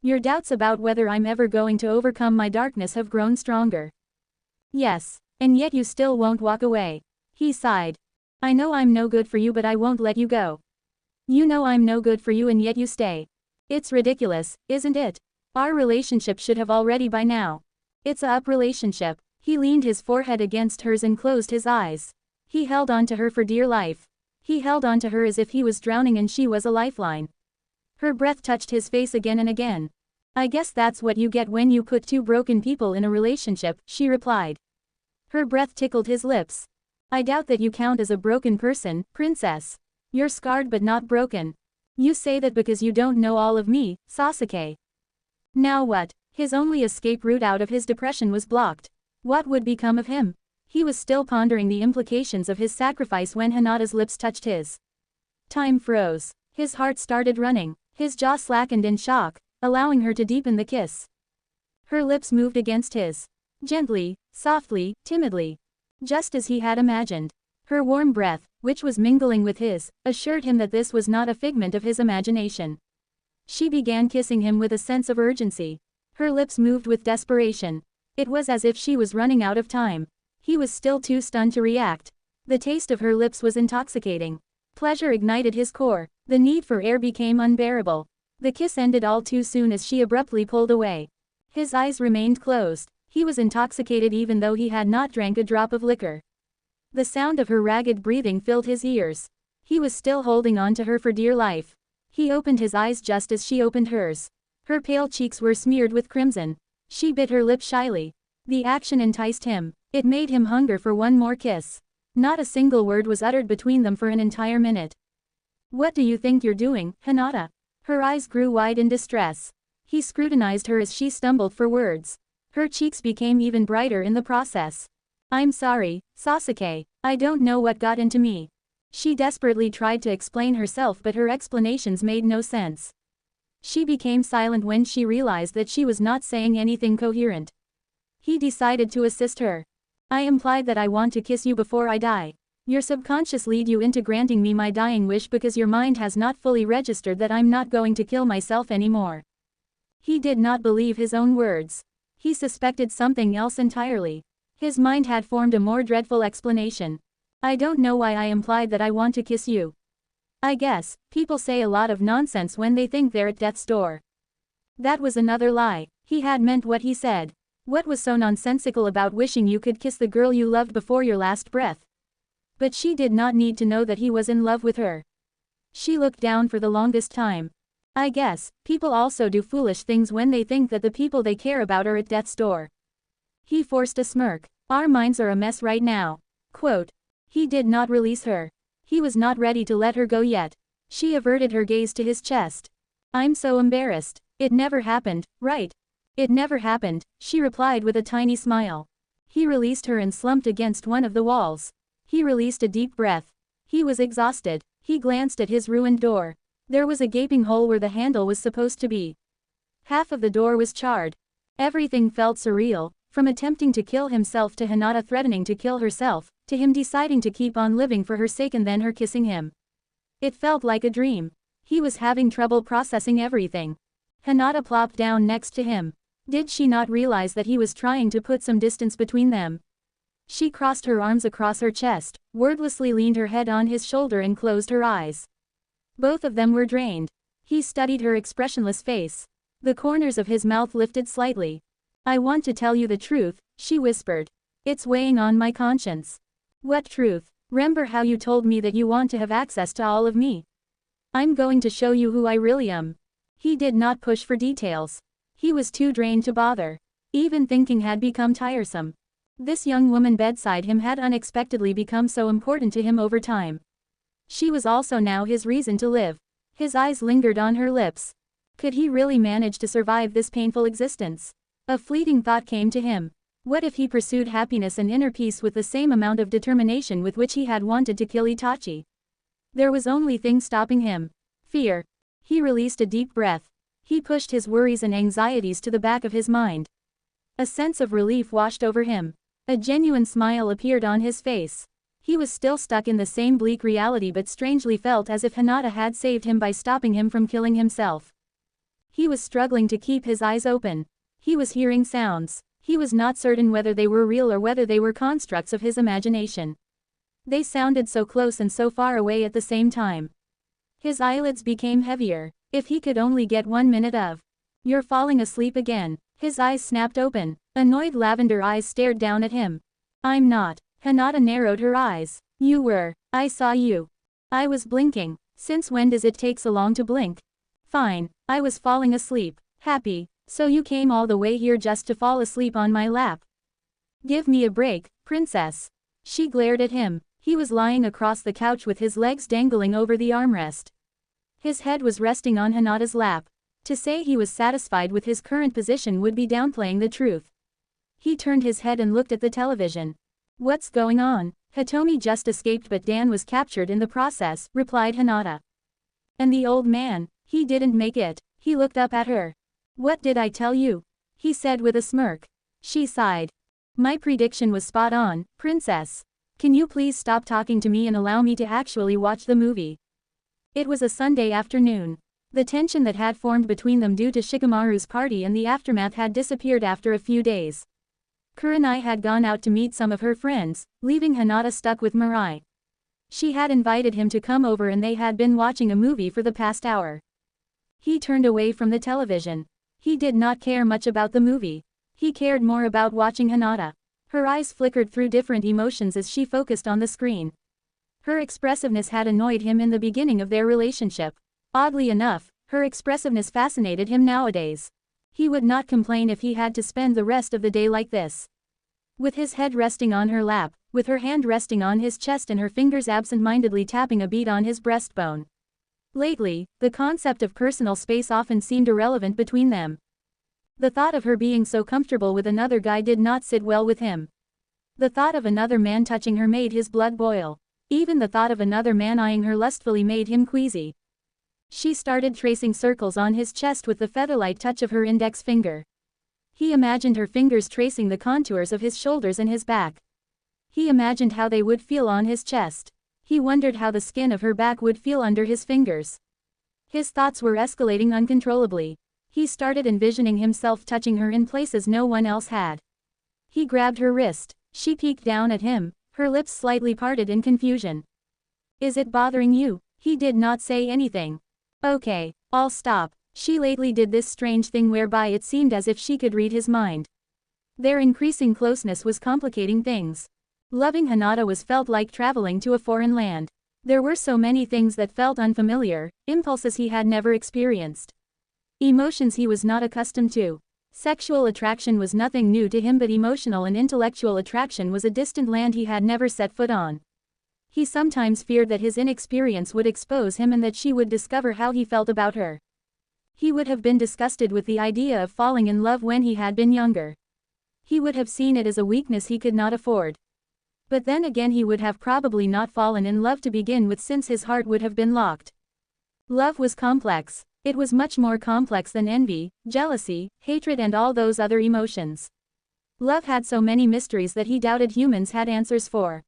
Your doubts about whether I'm ever going to overcome my darkness have grown stronger. Yes, and yet you still won't walk away." He sighed. "I know I'm no good for you, but I won't let you go. You know I'm no good for you and yet you stay. It's ridiculous, isn't it? Our relationship should have already by now. It's a relationship." He leaned his forehead against hers and closed his eyes. He held on to her for dear life. He held on to her as if he was drowning and she was a lifeline. Her breath touched his face again and again. "I guess that's what you get when you put two broken people in a relationship," she replied. Her breath tickled his lips. "I doubt that you count as a broken person, Princess. You're scarred but not broken. You say that because you don't know all of me, Sasuke. Now what?" His only escape route out of his depression was blocked. What would become of him? He was still pondering the implications of his sacrifice when Hinata's lips touched his. Time froze. His heart started running. His jaw slackened in shock, allowing her to deepen the kiss. Her lips moved against his. Gently, softly, timidly. Just as he had imagined. Her warm breath, which was mingling with his, assured him that this was not a figment of his imagination. She began kissing him with a sense of urgency. Her lips moved with desperation. It was as if she was running out of time. He was still too stunned to react. The taste of her lips was intoxicating. Pleasure ignited his core. The need for air became unbearable. The kiss ended all too soon as she abruptly pulled away. His eyes remained closed. He was intoxicated even though he had not drank a drop of liquor. The sound of her ragged breathing filled his ears. He was still holding on to her for dear life. He opened his eyes just as she opened hers. Her pale cheeks were smeared with crimson. She bit her lip shyly. The action enticed him. It made him hunger for one more kiss. Not a single word was uttered between them for an entire minute. "What do you think you're doing, Hinata?" Her eyes grew wide in distress. He scrutinized her as she stumbled for words. Her cheeks became even brighter in the process. "I'm sorry, Sasuke. I don't know what got into me." She desperately tried to explain herself, but her explanations made no sense. She became silent when she realized that she was not saying anything coherent. He decided to assist her. "I implied that I want to kiss you before I die. Your subconscious lead you into granting me my dying wish because your mind has not fully registered that I'm not going to kill myself anymore." He did not believe his own words. He suspected something else entirely. His mind had formed a more dreadful explanation. "I don't know why I implied that I want to kiss you. I guess, people say a lot of nonsense when they think they're at death's door." That was another lie. He had meant what he said. What was so nonsensical about wishing you could kiss the girl you loved before your last breath? But she did not need to know that he was in love with her. She looked down for the longest time. "I guess, people also do foolish things when they think that the people they care about are at death's door." He forced a smirk. "Our minds are a mess right now." Quote. He did not release her. He was not ready to let her go yet. She averted her gaze to his chest. "I'm so embarrassed. It never happened, right?" "It never happened," she replied with a tiny smile. He released her and slumped against one of the walls. He released a deep breath. He was exhausted. He glanced at his ruined door. There was a gaping hole where the handle was supposed to be. Half of the door was charred. Everything felt surreal, from attempting to kill himself to Hinata threatening to kill herself, to him deciding to keep on living for her sake and then her kissing him. It felt like a dream. He was having trouble processing everything. Hinata plopped down next to him. Did she not realize that he was trying to put some distance between them? She crossed her arms across her chest, wordlessly leaned her head on his shoulder and closed her eyes. Both of them were drained. He studied her expressionless face. The corners of his mouth lifted slightly. "I want to tell you the truth," she whispered. "It's weighing on my conscience." "What truth?" "Remember how you told me that you want to have access to all of me? I'm going to show you who I really am." He did not push for details. He was too drained to bother. Even thinking had become tiresome. This young woman bedside him had unexpectedly become so important to him over time. She was also now his reason to live. His eyes lingered on her lips. Could he really manage to survive this painful existence? A fleeting thought came to him. What if he pursued happiness and inner peace with the same amount of determination with which he had wanted to kill Itachi? There was only thing stopping him. Fear. He released a deep breath. He pushed his worries and anxieties to the back of his mind. A sense of relief washed over him. A genuine smile appeared on his face. He was still stuck in the same bleak reality but strangely felt as if Hinata had saved him by stopping him from killing himself. He was struggling to keep his eyes open. He was hearing sounds. He was not certain whether they were real or whether they were constructs of his imagination. They sounded so close and so far away at the same time. His eyelids became heavier. If he could only get 1 minute of "You're falling asleep again." His eyes snapped open. Annoyed lavender eyes stared down at him. "I'm not." Hinata narrowed her eyes. "You were. I saw you." "I was blinking." "Since when does it take so long to blink?" "Fine. I was falling asleep. Happy. So you came all the way here just to fall asleep on my lap? Give me a break, princess." She glared at him. He was lying across the couch with his legs dangling over the armrest. His head was resting on Hinata's lap. To say he was satisfied with his current position would be downplaying the truth. He turned his head and looked at the television. "What's going on?" "Hitomi just escaped but Dan was captured in the process," replied Hinata. "And the old man, he didn't make it." He looked up at her. "What did I tell you?" he said with a smirk. She sighed. "My prediction was spot on, princess." Can you please stop talking to me and allow me to actually watch the movie? It was a Sunday afternoon. The tension that had formed between them due to Shikamaru's party and the aftermath had disappeared after a few days. Kurenai had gone out to meet some of her friends, leaving Hinata stuck with Mirai. She had invited him to come over and they had been watching a movie for the past hour. He turned away from the television. He did not care much about the movie. He cared more about watching Hinata. Her eyes flickered through different emotions as she focused on the screen. Her expressiveness had annoyed him in the beginning of their relationship. Oddly enough, her expressiveness fascinated him nowadays. He would not complain if he had to spend the rest of the day like this. With his head resting on her lap, with her hand resting on his chest and her fingers absent-mindedly tapping a beat on his breastbone. Lately, the concept of personal space often seemed irrelevant between them. The thought of her being so comfortable with another guy did not sit well with him. The thought of another man touching her made his blood boil. Even the thought of another man eyeing her lustfully made him queasy. She started tracing circles on his chest with the featherlight touch of her index finger. He imagined her fingers tracing the contours of his shoulders and his back. He imagined how they would feel on his chest. He wondered how the skin of her back would feel under his fingers. His thoughts were escalating uncontrollably. He started envisioning himself touching her in places no one else had. He grabbed her wrist. She peeked down at him, her lips slightly parted in confusion. Is it bothering you? He did not say anything. Okay, I'll stop. She lately did this strange thing whereby it seemed as if she could read his mind. Their increasing closeness was complicating things. Loving Hinata was felt like traveling to a foreign land. There were so many things that felt unfamiliar, impulses he had never experienced. Emotions he was not accustomed to. Sexual attraction was nothing new to him, but emotional and intellectual attraction was a distant land he had never set foot on. He sometimes feared that his inexperience would expose him and that she would discover how he felt about her. He would have been disgusted with the idea of falling in love when he had been younger. He would have seen it as a weakness he could not afford. But then again he would have probably not fallen in love to begin with, since his heart would have been locked. Love was complex. It was much more complex than envy, jealousy, hatred and all those other emotions. Love had so many mysteries that he doubted humans had answers for.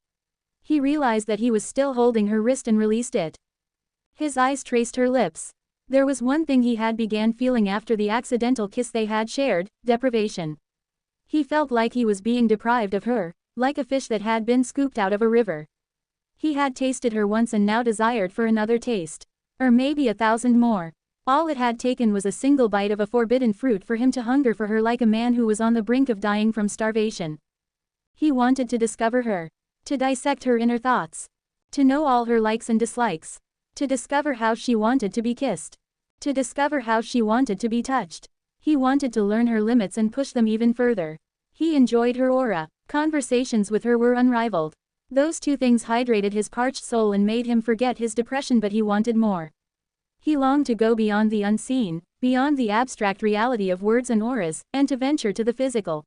He realized that he was still holding her wrist and released it. His eyes traced her lips. There was one thing he had began feeling after the accidental kiss they had shared: deprivation. He felt like he was being deprived of her, like a fish that had been scooped out of a river. He had tasted her once and now desired for another taste. Or maybe 1,000 more. All it had taken was a single bite of a forbidden fruit for him to hunger for her like a man who was on the brink of dying from starvation. He wanted to discover her. To dissect her inner thoughts. To know all her likes and dislikes. To discover how she wanted to be kissed. To discover how she wanted to be touched. He wanted to learn her limits and push them even further. He enjoyed her aura. Conversations with her were unrivaled. Those two things hydrated his parched soul and made him forget his depression, but he wanted more. He longed to go beyond the unseen, beyond the abstract reality of words and auras, and to venture to the physical.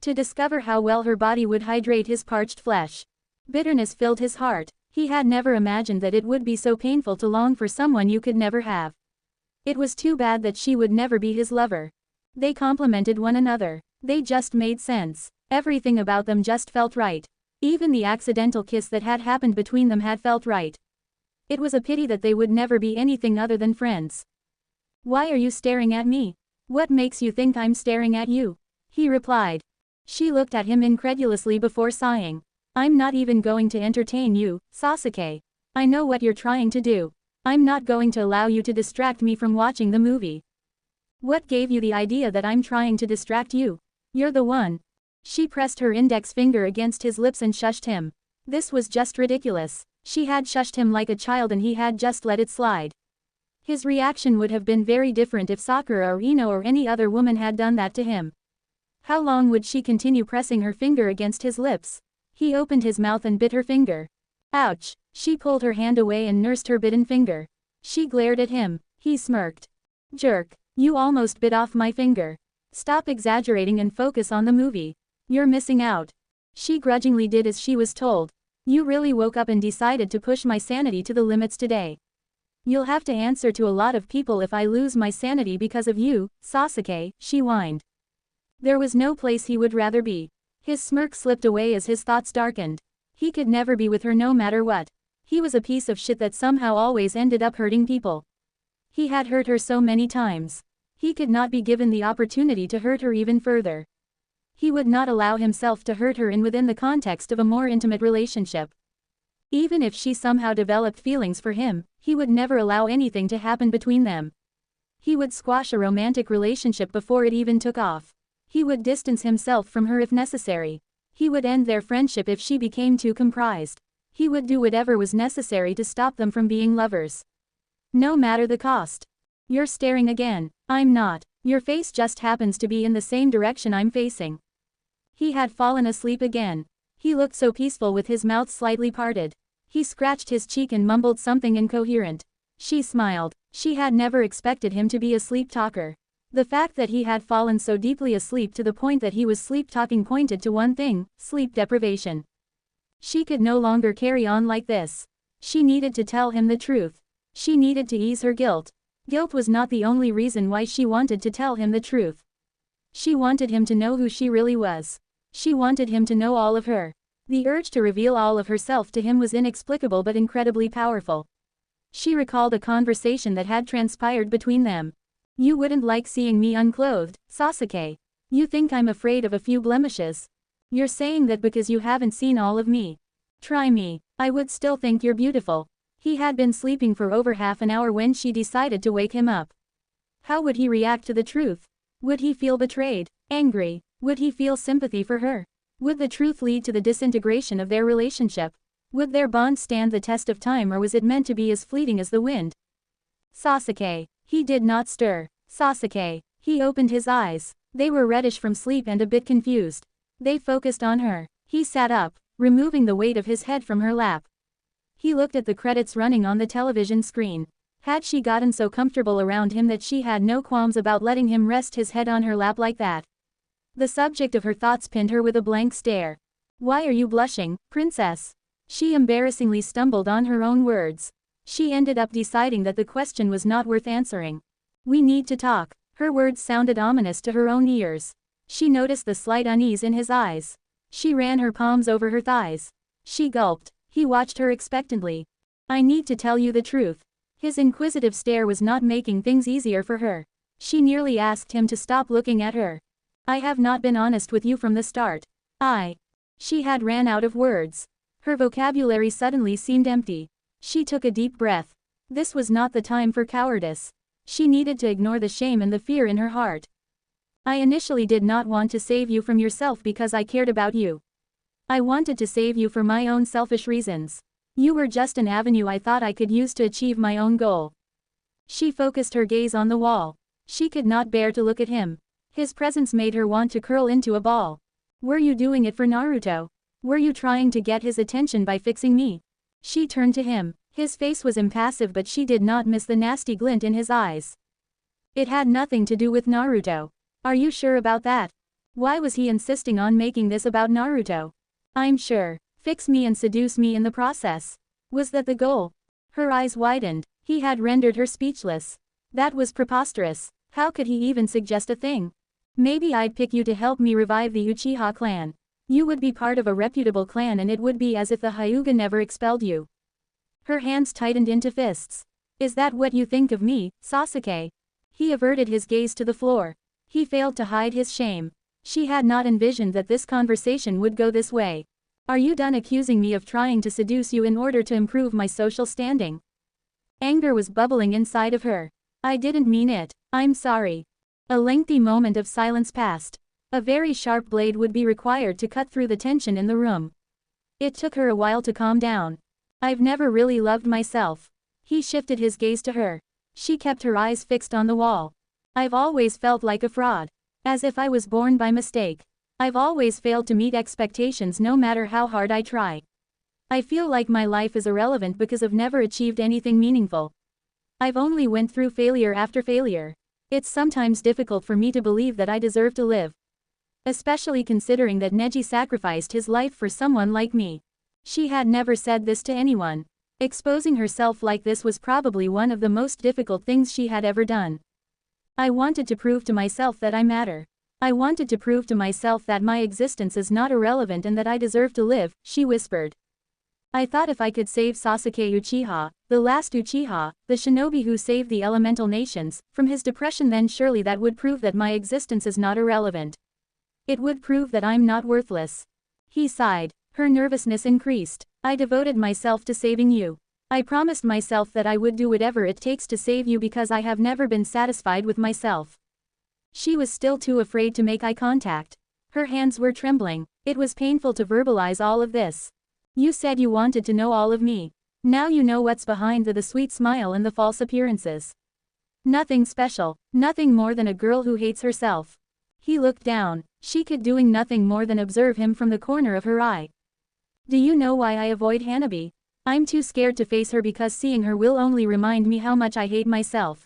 To discover how well her body would hydrate his parched flesh. Bitterness filled his heart. He had never imagined that it would be so painful to long for someone you could never have. It was too bad that she would never be his lover. They complemented one another. They just made sense. Everything about them just felt right. Even the accidental kiss that had happened between them had felt right. It was a pity that they would never be anything other than friends. Why are you staring at me? What makes you think I'm staring at you? He replied. She looked at him incredulously before sighing. I'm not even going to entertain you, Sasuke. I know what you're trying to do. I'm not going to allow you to distract me from watching the movie. What gave you the idea that I'm trying to distract you? You're the one. She pressed her index finger against his lips and shushed him. This was just ridiculous. She had shushed him like a child and he had just let it slide. His reaction would have been very different if Sakura or Ino or any other woman had done that to him. How long would she continue pressing her finger against his lips? He opened his mouth and bit her finger. Ouch! She pulled her hand away and nursed her bitten finger. She glared at him. He smirked. Jerk! You almost bit off my finger. Stop exaggerating and focus on the movie. You're missing out. She grudgingly did as she was told. You really woke up and decided to push my sanity to the limits today. You'll have to answer to a lot of people if I lose my sanity because of you, Sasuke, she whined. There was no place he would rather be. His smirk slipped away as his thoughts darkened. He could never be with her no matter what. He was a piece of shit that somehow always ended up hurting people. He had hurt her so many times. He could not be given the opportunity to hurt her even further. He would not allow himself to hurt her within the context of a more intimate relationship. Even if she somehow developed feelings for him, he would never allow anything to happen between them. He would squash a romantic relationship before it even took off. He would distance himself from her if necessary. He would end their friendship if she became too comprised. He would do whatever was necessary to stop them from being lovers. No matter the cost. You're staring again. I'm not. Your face just happens to be in the same direction I'm facing. He had fallen asleep again. He looked so peaceful with his mouth slightly parted. He scratched his cheek and mumbled something incoherent. She smiled. She had never expected him to be a sleep talker. The fact that he had fallen so deeply asleep to the point that he was sleep talking pointed to one thing: sleep deprivation. She could no longer carry on like this. She needed to tell him the truth. She needed to ease her guilt. Guilt was not the only reason why she wanted to tell him the truth. She wanted him to know who she really was. She wanted him to know all of her. The urge to reveal all of herself to him was inexplicable but incredibly powerful. She recalled a conversation that had transpired between them. You wouldn't like seeing me unclothed, Sasuke. You think I'm afraid of a few blemishes. You're saying that because you haven't seen all of me. Try me. I would still think you're beautiful. He had been sleeping for over half an hour when she decided to wake him up. How would he react to the truth? Would he feel betrayed? Angry? Would he feel sympathy for her? Would the truth lead to the disintegration of their relationship? Would their bond stand the test of time, or was it meant to be as fleeting as the wind? Sasuke. He did not stir. Sasuke. He opened his eyes. They were reddish from sleep and a bit confused. They focused on her. He sat up, removing the weight of his head from her lap. He looked at the credits running on the television screen. Had she gotten so comfortable around him that she had no qualms about letting him rest his head on her lap like that? The subject of her thoughts pinned her with a blank stare. Why are you blushing, princess? She embarrassingly stumbled on her own words. She ended up deciding that the question was not worth answering. We need to talk. Her words sounded ominous to her own ears. She noticed the slight unease in his eyes. She ran her palms over her thighs. She gulped. He watched her expectantly. I need to tell you the truth. His inquisitive stare was not making things easier for her. She nearly asked him to stop looking at her. I have not been honest with you from the start. She had ran out of words. Her vocabulary suddenly seemed empty. She took a deep breath. This was not the time for cowardice. She needed to ignore the shame and the fear in her heart. I initially did not want to save you from yourself because I cared about you. I wanted to save you for my own selfish reasons. You were just an avenue I thought I could use to achieve my own goal. She focused her gaze on the wall. She could not bear to look at him. His presence made her want to curl into a ball. Were you doing it for Naruto? Were you trying to get his attention by fixing me? She turned to him. His face was impassive, but she did not miss the nasty glint in his eyes. It had nothing to do with Naruto. Are you sure about that? Why was he insisting on making this about Naruto? I'm sure. Fix me and seduce me in the process. Was that the goal? Her eyes widened. He had rendered her speechless. That was preposterous. How could he even suggest a thing? Maybe I'd pick you to help me revive the Uchiha clan. You would be part of a reputable clan and it would be as if the Hyuga never expelled you. Her hands tightened into fists. Is that what you think of me, Sasuke? He averted his gaze to the floor. He failed to hide his shame. She had not envisioned that this conversation would go this way. Are you done accusing me of trying to seduce you in order to improve my social standing? Anger was bubbling inside of her. I didn't mean it. I'm sorry. A lengthy moment of silence passed. A very sharp blade would be required to cut through the tension in the room. It took her a while to calm down. I've never really loved myself. He shifted his gaze to her. She kept her eyes fixed on the wall. I've always felt like a fraud. As if I was born by mistake. I've always failed to meet expectations no matter how hard I try. I feel like my life is irrelevant because I've never achieved anything meaningful. I've only went through failure after failure. It's sometimes difficult for me to believe that I deserve to live. Especially considering that Neji sacrificed his life for someone like me. She had never said this to anyone. Exposing herself like this was probably one of the most difficult things she had ever done. I wanted to prove to myself that I matter. I wanted to prove to myself that my existence is not irrelevant and that I deserve to live, she whispered. I thought if I could save Sasuke Uchiha, the last Uchiha, the shinobi who saved the elemental nations, from his depression, then surely that would prove that my existence is not irrelevant. It would prove that I'm not worthless. He sighed. Her nervousness increased. I devoted myself to saving you. I promised myself that I would do whatever it takes to save you because I have never been satisfied with myself. She was still too afraid to make eye contact. Her hands were trembling. It was painful to verbalize all of this. You said you wanted to know all of me. Now you know what's behind the sweet smile and the false appearances. Nothing special, nothing more than a girl who hates herself. He looked down. She could doing nothing more than observe him from the corner of her eye. Do you know why I avoid Hanabi? I'm too scared to face her because seeing her will only remind me how much I hate myself.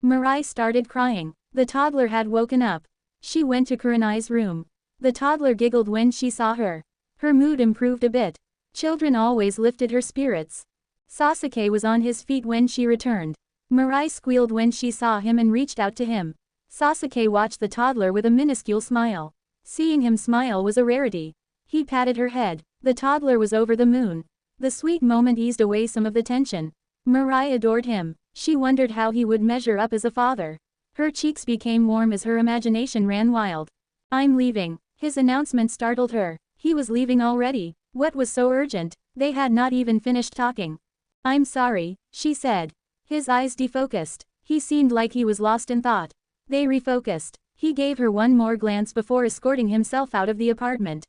Mirai started crying. The toddler had woken up. She went to Kurenai's room. The toddler giggled when she saw her. Her mood improved a bit. Children always lifted her spirits. Sasuke was on his feet when she returned. Mirai squealed when she saw him and reached out to him. Sasuke watched the toddler with a minuscule smile. Seeing him smile was a rarity. He patted her head. The toddler was over the moon. The sweet moment eased away some of the tension. Mirai adored him. She wondered how he would measure up as a father. Her cheeks became warm as her imagination ran wild. I'm leaving. His announcement startled her. He was leaving already. What was so urgent? They had not even finished talking. I'm sorry, she said. His eyes defocused. He seemed like he was lost in thought. They refocused. He gave her one more glance before escorting himself out of the apartment.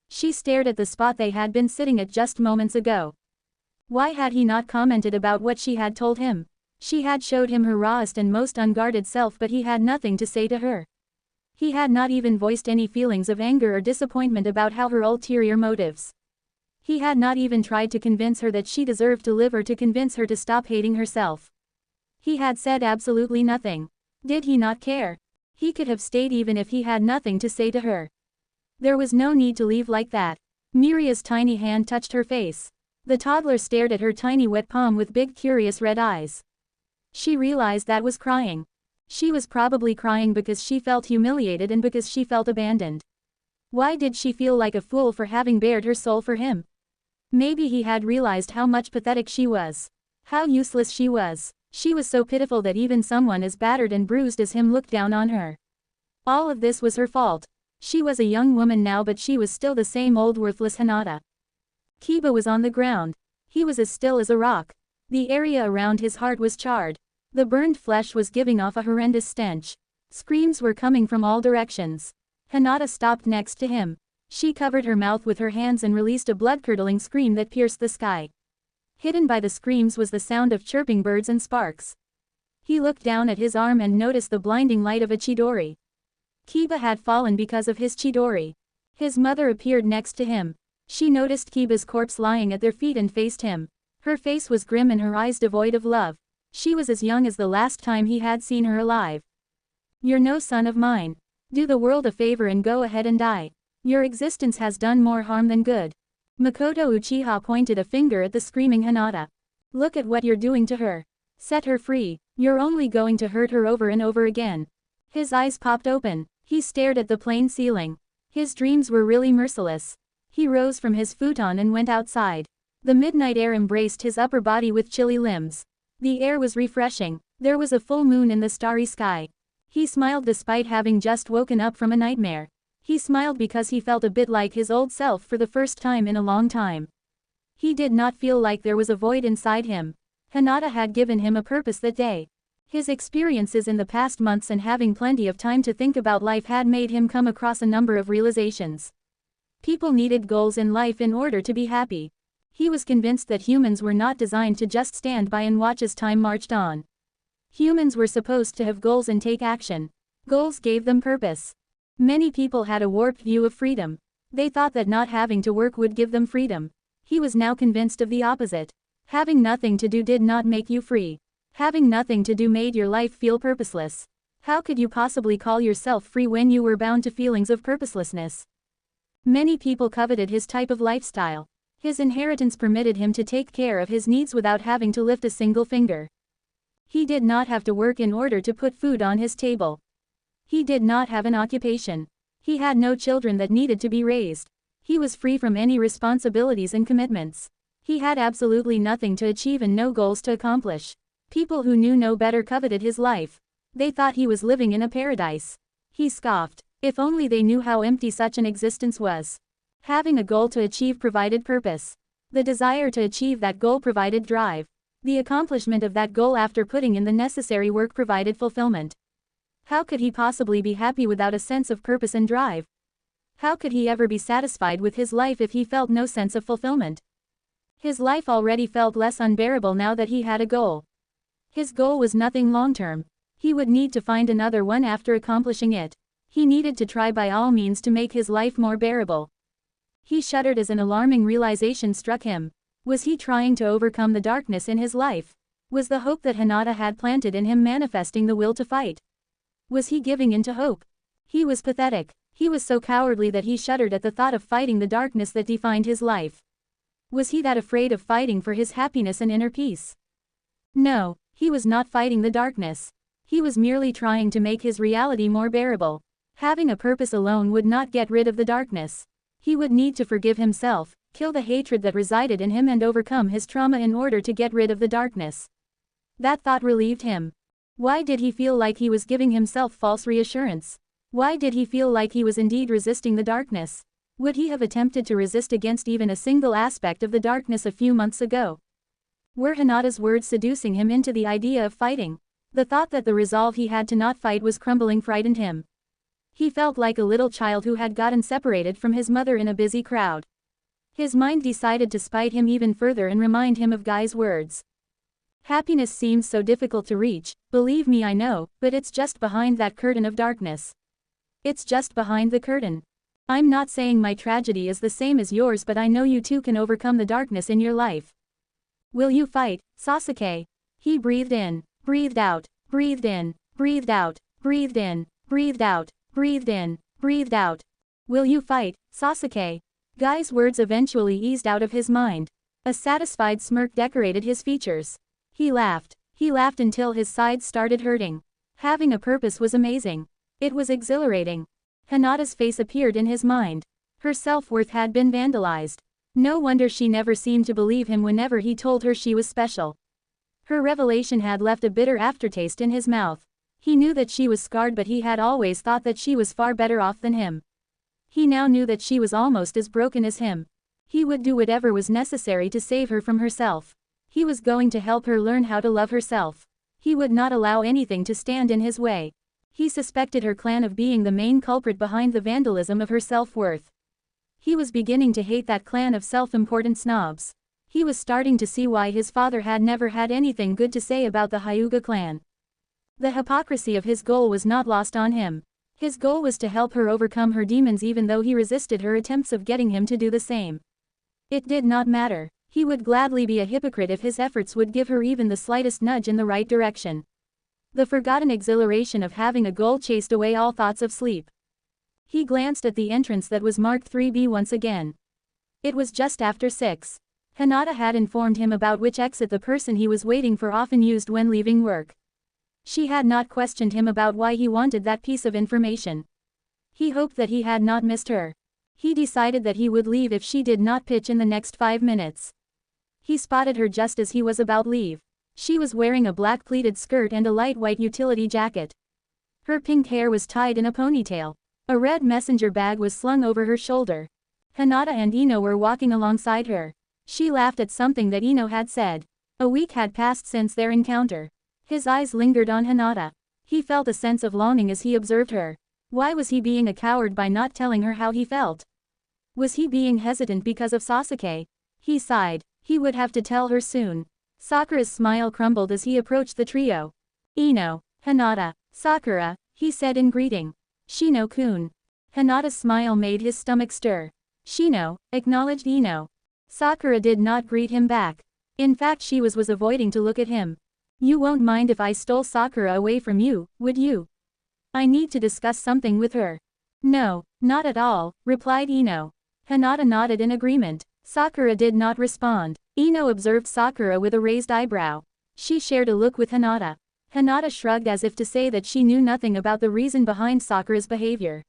She stared at the spot they had been sitting at just moments ago. Why had he not commented about what she had told him? She had showed him her rawest and most unguarded self, but he had nothing to say to her. He had not even voiced any feelings of anger or disappointment about her ulterior motives. He had not even tried to convince her that she deserved to live or to convince her to stop hating herself. He had said absolutely nothing. Did he not care? He could have stayed even if he had nothing to say to her. There was no need to leave like that. Miria's tiny hand touched her face. The toddler stared at her tiny wet palm with big curious red eyes. She realized that was crying. She was probably crying because she felt humiliated and because she felt abandoned. Why did she feel like a fool for having bared her soul for him? Maybe he had realized how much pathetic she was. How useless she was. She was so pitiful that even someone as battered and bruised as him looked down on her. All of this was her fault. She was a young woman now, but she was still the same old worthless Hinata. Kiba was on the ground. He was as still as a rock. The area around his heart was charred. The burned flesh was giving off a horrendous stench. Screams were coming from all directions. Hinata stopped next to him. She covered her mouth with her hands and released a blood-curdling scream that pierced the sky. Hidden by the screams was the sound of chirping birds and sparks. He looked down at his arm and noticed the blinding light of a Chidori. Kiba had fallen because of his Chidori. His mother appeared next to him. She noticed Kiba's corpse lying at their feet and faced him. Her face was grim and her eyes devoid of love. She was as young as the last time he had seen her alive. You're no son of mine. Do the world a favor and go ahead and die. Your existence has done more harm than good. Makoto Uchiha pointed a finger at the screaming Hinata. Look at what you're doing to her. Set her free. You're only going to hurt her over and over again. His eyes popped open. He stared at the plain ceiling. His dreams were really merciless. He rose from his futon and went outside. The midnight air embraced his upper body with chilly limbs. The air was refreshing. There was a full moon in the starry sky. He smiled despite having just woken up from a nightmare. He smiled because he felt a bit like his old self for the first time in a long time. He did not feel like there was a void inside him. Hinata had given him a purpose that day. His experiences in the past months and having plenty of time to think about life had made him come across a number of realizations. People needed goals in life in order to be happy. He was convinced that humans were not designed to just stand by and watch as time marched on. Humans were supposed to have goals and take action. Goals gave them purpose. Many people had a warped view of freedom. They thought that not having to work would give them freedom. He was now convinced of the opposite. Having nothing to do did not make you free. Having nothing to do made your life feel purposeless. How could you possibly call yourself free when you were bound to feelings of purposelessness? Many people coveted his type of lifestyle. His inheritance permitted him to take care of his needs without having to lift a single finger. He did not have to work in order to put food on his table. He did not have an occupation. He had no children that needed to be raised. He was free from any responsibilities and commitments. He had absolutely nothing to achieve and no goals to accomplish. People who knew no better coveted his life. They thought he was living in a paradise. He scoffed. If only they knew how empty such an existence was. Having a goal to achieve provided purpose. The desire to achieve that goal provided drive. The accomplishment of that goal after putting in the necessary work provided fulfillment. How could he possibly be happy without a sense of purpose and drive? How could he ever be satisfied with his life if he felt no sense of fulfillment? His life already felt less unbearable now that he had a goal. His goal was nothing long-term. He would need to find another one after accomplishing it. He needed to try by all means to make his life more bearable. He shuddered as an alarming realization struck him. Was he trying to overcome the darkness in his life? Was the hope that Hinata had planted in him manifesting the will to fight? Was he giving in to hope? He was pathetic. He was so cowardly that he shuddered at the thought of fighting the darkness that defined his life. Was he that afraid of fighting for his happiness and inner peace? No, he was not fighting the darkness. He was merely trying to make his reality more bearable. Having a purpose alone would not get rid of the darkness. He would need to forgive himself, kill the hatred that resided in him and overcome his trauma in order to get rid of the darkness. That thought relieved him. Why did he feel like he was giving himself false reassurance? Why did he feel like he was indeed resisting the darkness? Would he have attempted to resist against even a single aspect of the darkness a few months ago? Were Hinata's words seducing him into the idea of fighting? The thought that the resolve he had to not fight was crumbling frightened him. He felt like a little child who had gotten separated from his mother in a busy crowd. His mind decided to spite him even further and remind him of Guy's words. Happiness seems so difficult to reach, believe me I know, but it's just behind that curtain of darkness. It's just behind the curtain. I'm not saying my tragedy is the same as yours, but I know you too can overcome the darkness in your life. Will you fight, Sasuke? He breathed in, breathed out, breathed in, breathed out, breathed in, breathed out, breathed in, breathed out. Will you fight, Sasuke? Guy's words eventually eased out of his mind. A satisfied smirk decorated his features. He laughed until his sides started hurting. Having a purpose was amazing. It was exhilarating. Hinata's face appeared in his mind. Her self-worth had been vandalized. No wonder she never seemed to believe him whenever he told her she was special. Her revelation had left a bitter aftertaste in his mouth. He knew that she was scarred, but he had always thought that she was far better off than him. He now knew that she was almost as broken as him. He would do whatever was necessary to save her from herself. He was going to help her learn how to love herself. He would not allow anything to stand in his way. He suspected her clan of being the main culprit behind the vandalism of her self-worth. He was beginning to hate that clan of self-important snobs. He was starting to see why his father had never had anything good to say about the Hyuga clan. The hypocrisy of his goal was not lost on him. His goal was to help her overcome her demons, even though he resisted her attempts of getting him to do the same. It did not matter. He would gladly be a hypocrite if his efforts would give her even the slightest nudge in the right direction. The forgotten exhilaration of having a goal chased away all thoughts of sleep. He glanced at the entrance that was marked 3B once again. It was just after 6. Hinata had informed him about which exit the person he was waiting for often used when leaving work. She had not questioned him about why he wanted that piece of information. He hoped that he had not missed her. He decided that he would leave if she did not pitch in the next 5 minutes. He spotted her just as he was about leave. She was wearing a black pleated skirt and a light white utility jacket. Her pink hair was tied in a ponytail. A red messenger bag was slung over her shoulder. Hinata and Ino were walking alongside her. She laughed at something that Ino had said. A week had passed since their encounter. His eyes lingered on Hinata. He felt a sense of longing as he observed her. Why was he being a coward by not telling her how he felt? Was he being hesitant because of Sasuke? He sighed. He would have to tell her soon. Sakura's smile crumbled as he approached the trio. Ino, Hinata, Sakura, he said in greeting. Shino-kun. Hinata's smile made his stomach stir. Shino, acknowledged Ino. Sakura did not greet him back. In fact, she was avoiding to look at him. You won't mind if I stole Sakura away from you, would you? I need to discuss something with her. No, not at all, replied Ino. Hinata nodded in agreement. Sakura did not respond. Ino observed Sakura with a raised eyebrow. She shared a look with Hinata. Hinata shrugged as if to say that she knew nothing about the reason behind Sakura's behavior.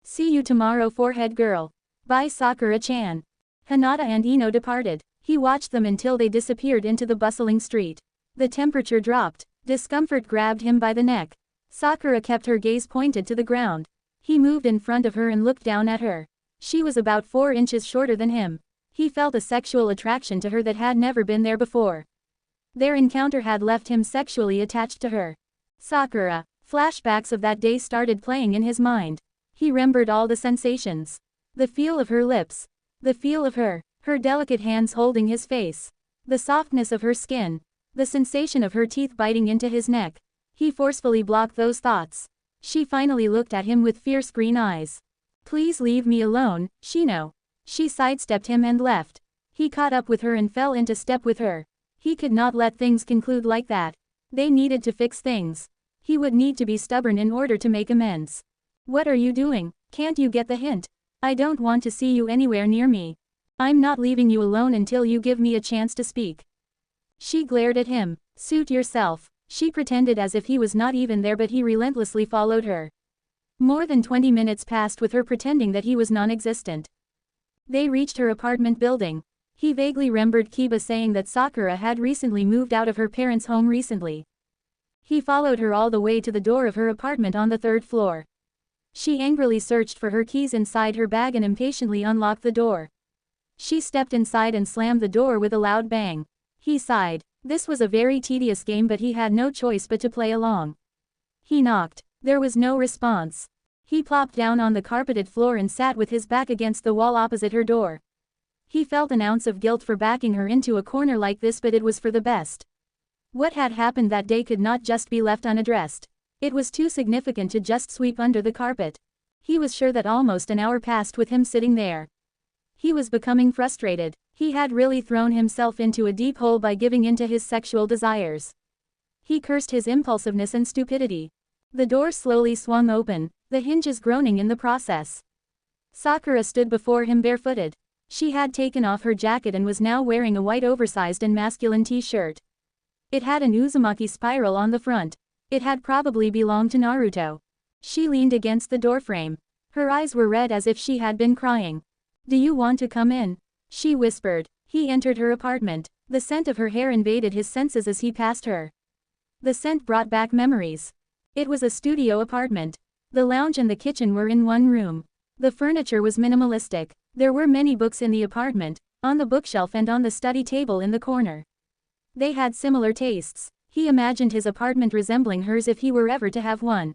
See you tomorrow, forehead girl. Bye Sakura-chan. Hinata and Ino departed. He watched them until they disappeared into the bustling street. The temperature dropped. Discomfort grabbed him by the neck. Sakura kept her gaze pointed to the ground. He moved in front of her and looked down at her. She was about 4 inches shorter than him. He felt a sexual attraction to her that had never been there before. Their encounter had left him sexually attached to her. Sakura. Flashbacks of that day started playing in his mind. He remembered all the sensations. The feel of her lips. The feel of her delicate hands holding his face. The softness of her skin. The sensation of her teeth biting into his neck. He forcefully blocked those thoughts. She finally looked at him with fierce green eyes. Please leave me alone, Shino. She sidestepped him and left. He caught up with her and fell into step with her. He could not let things conclude like that. They needed to fix things. He would need to be stubborn in order to make amends. What are you doing? Can't you get the hint? I don't want to see you anywhere near me. I'm not leaving you alone until you give me a chance to speak. She glared at him. Suit yourself. She pretended as if he was not even there, but he relentlessly followed her. More than 20 minutes passed with her pretending that he was non-existent. They reached her apartment building. He vaguely remembered Kiba saying that Sakura had recently moved out of her parents' home recently. He followed her all the way to the door of her apartment on the 3rd floor. She angrily searched for her keys inside her bag and impatiently unlocked the door. She stepped inside and slammed the door with a loud bang. He sighed. This was a very tedious game, but he had no choice but to play along. He knocked. There was no response. He plopped down on the carpeted floor and sat with his back against the wall opposite her door. He felt an ounce of guilt for backing her into a corner like this, but it was for the best. What had happened that day could not just be left unaddressed. It was too significant to just sweep under the carpet. He was sure that almost an hour passed with him sitting there. He was becoming frustrated. He had really thrown himself into a deep hole by giving in to his sexual desires. He cursed his impulsiveness and stupidity. The door slowly swung open, the hinges groaning in the process. Sakura stood before him barefooted. She had taken off her jacket and was now wearing a white oversized and masculine t-shirt. It had an Uzumaki spiral on the front. It had probably belonged to Naruto. She leaned against the doorframe. Her eyes were red as if she had been crying. Do you want to come in? She whispered. He entered her apartment. The scent of her hair invaded his senses as he passed her. The scent brought back memories. It was a studio apartment. The lounge and the kitchen were in one room. The furniture was minimalistic. There were many books in the apartment, on the bookshelf and on the study table in the corner. They had similar tastes. He imagined his apartment resembling hers if he were ever to have one.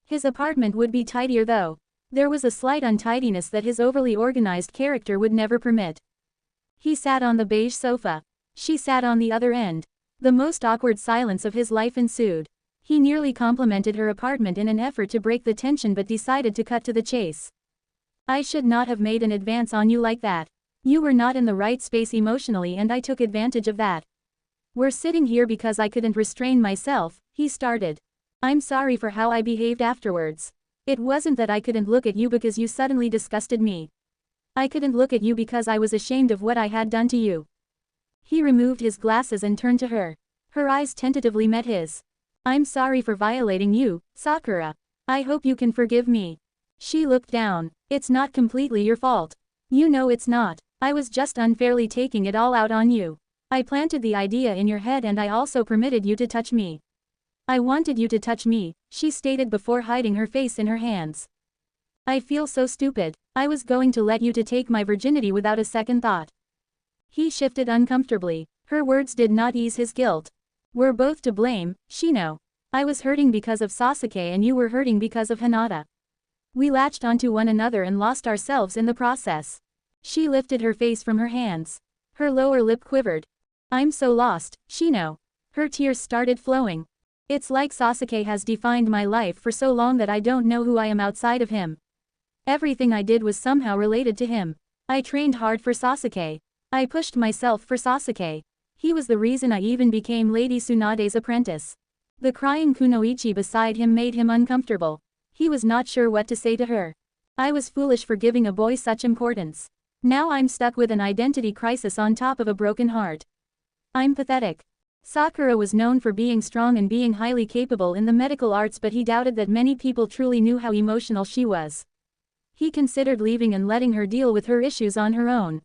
His apartment would be tidier though. There was a slight untidiness that his overly organized character would never permit. He sat on the beige sofa. She sat on the other end. The most awkward silence of his life ensued. He nearly complimented her apartment in an effort to break the tension but decided to cut to the chase. I should not have made an advance on you like that. You were not in the right space emotionally and I took advantage of that. We're sitting here because I couldn't restrain myself, he started. I'm sorry for how I behaved afterwards. It wasn't that I couldn't look at you because you suddenly disgusted me. I couldn't look at you because I was ashamed of what I had done to you. He removed his glasses and turned to her. Her eyes tentatively met his. I'm sorry for violating you, Sakura. I hope you can forgive me. She looked down. It's not completely your fault. You know it's not. I was just unfairly taking it all out on you. I planted the idea in your head and I also permitted you to touch me. I wanted you to touch me, she stated before hiding her face in her hands. I feel so stupid. I was going to let you to take my virginity without a second thought. He shifted uncomfortably. Her words did not ease his guilt. We're both to blame, Shino. I was hurting because of Sasuke and you were hurting because of Hinata. We latched onto one another and lost ourselves in the process. She lifted her face from her hands. Her lower lip quivered. I'm so lost, Shino. Her tears started flowing. It's like Sasuke has defined my life for so long that I don't know who I am outside of him. Everything I did was somehow related to him. I trained hard for Sasuke. I pushed myself for Sasuke. He was the reason I even became Lady Tsunade's apprentice. The crying kunoichi beside him made him uncomfortable. He was not sure what to say to her. I was foolish for giving a boy such importance. Now I'm stuck with an identity crisis on top of a broken heart. I'm pathetic. Sakura was known for being strong and being highly capable in the medical arts, but he doubted that many people truly knew how emotional she was. He considered leaving and letting her deal with her issues on her own.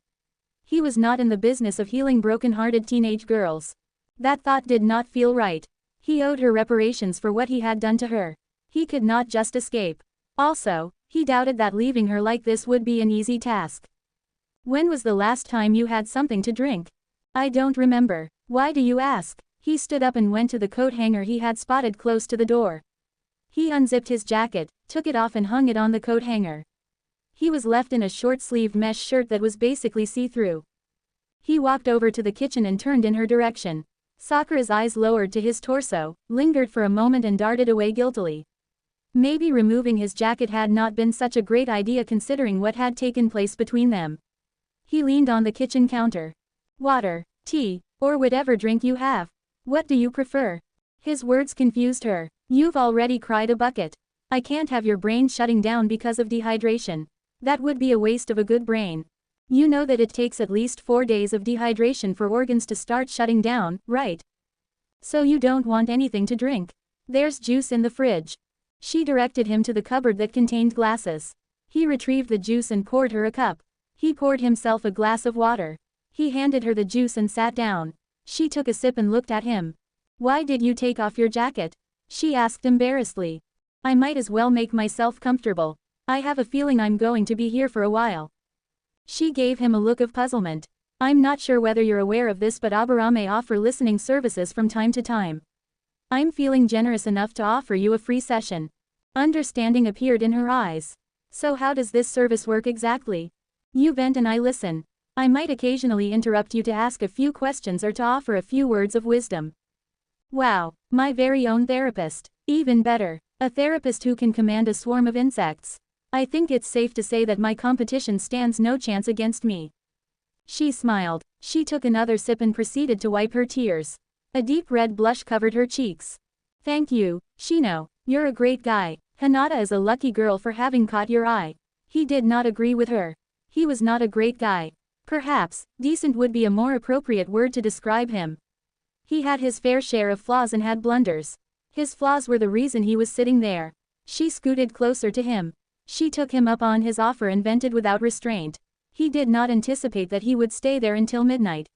He was not in the business of healing broken-hearted teenage girls. That thought did not feel right. He owed her reparations for what he had done to her. He could not just escape. Also, he doubted that leaving her like this would be an easy task. When was the last time you had something to drink? I don't remember. Why do you ask? He stood up and went to the coat hanger he had spotted close to the door. He unzipped his jacket, took it off and hung it on the coat hanger. He was left in a short-sleeved mesh shirt that was basically see-through. He walked over to the kitchen and turned in her direction. Sakura's eyes lowered to his torso, lingered for a moment and darted away guiltily. Maybe removing his jacket had not been such a great idea considering what had taken place between them. He leaned on the kitchen counter. Water, tea, or whatever drink you have. What do you prefer? His words confused her. You've already cried a bucket. I can't have your brain shutting down because of dehydration. That would be a waste of a good brain. You know that it takes at least 4 days of dehydration for organs to start shutting down, right? So you don't want anything to drink. There's juice in the fridge. She directed him to the cupboard that contained glasses. He retrieved the juice and poured her a cup. He poured himself a glass of water. He handed her the juice and sat down. She took a sip and looked at him. Why did you take off your jacket? She asked embarrassedly. I might as well make myself comfortable. I have a feeling I'm going to be here for a while. She gave him a look of puzzlement. I'm not sure whether you're aware of this, but Abara may offer listening services from time to time. I'm feeling generous enough to offer you a free session. Understanding appeared in her eyes. So how does this service work exactly? You vent and I listen. I might occasionally interrupt you to ask a few questions or to offer a few words of wisdom. Wow, my very own therapist. Even better, a therapist who can command a swarm of insects. I think it's safe to say that my competition stands no chance against me. She smiled. She took another sip and proceeded to wipe her tears. A deep red blush covered her cheeks. Thank you, Shino. You're a great guy. Hinata is a lucky girl for having caught your eye. He did not agree with her. He was not a great guy. Perhaps, decent would be a more appropriate word to describe him. He had his fair share of flaws and had blunders. His flaws were the reason he was sitting there. She scooted closer to him. She took him up on his offer and vented without restraint. He did not anticipate that he would stay there until midnight.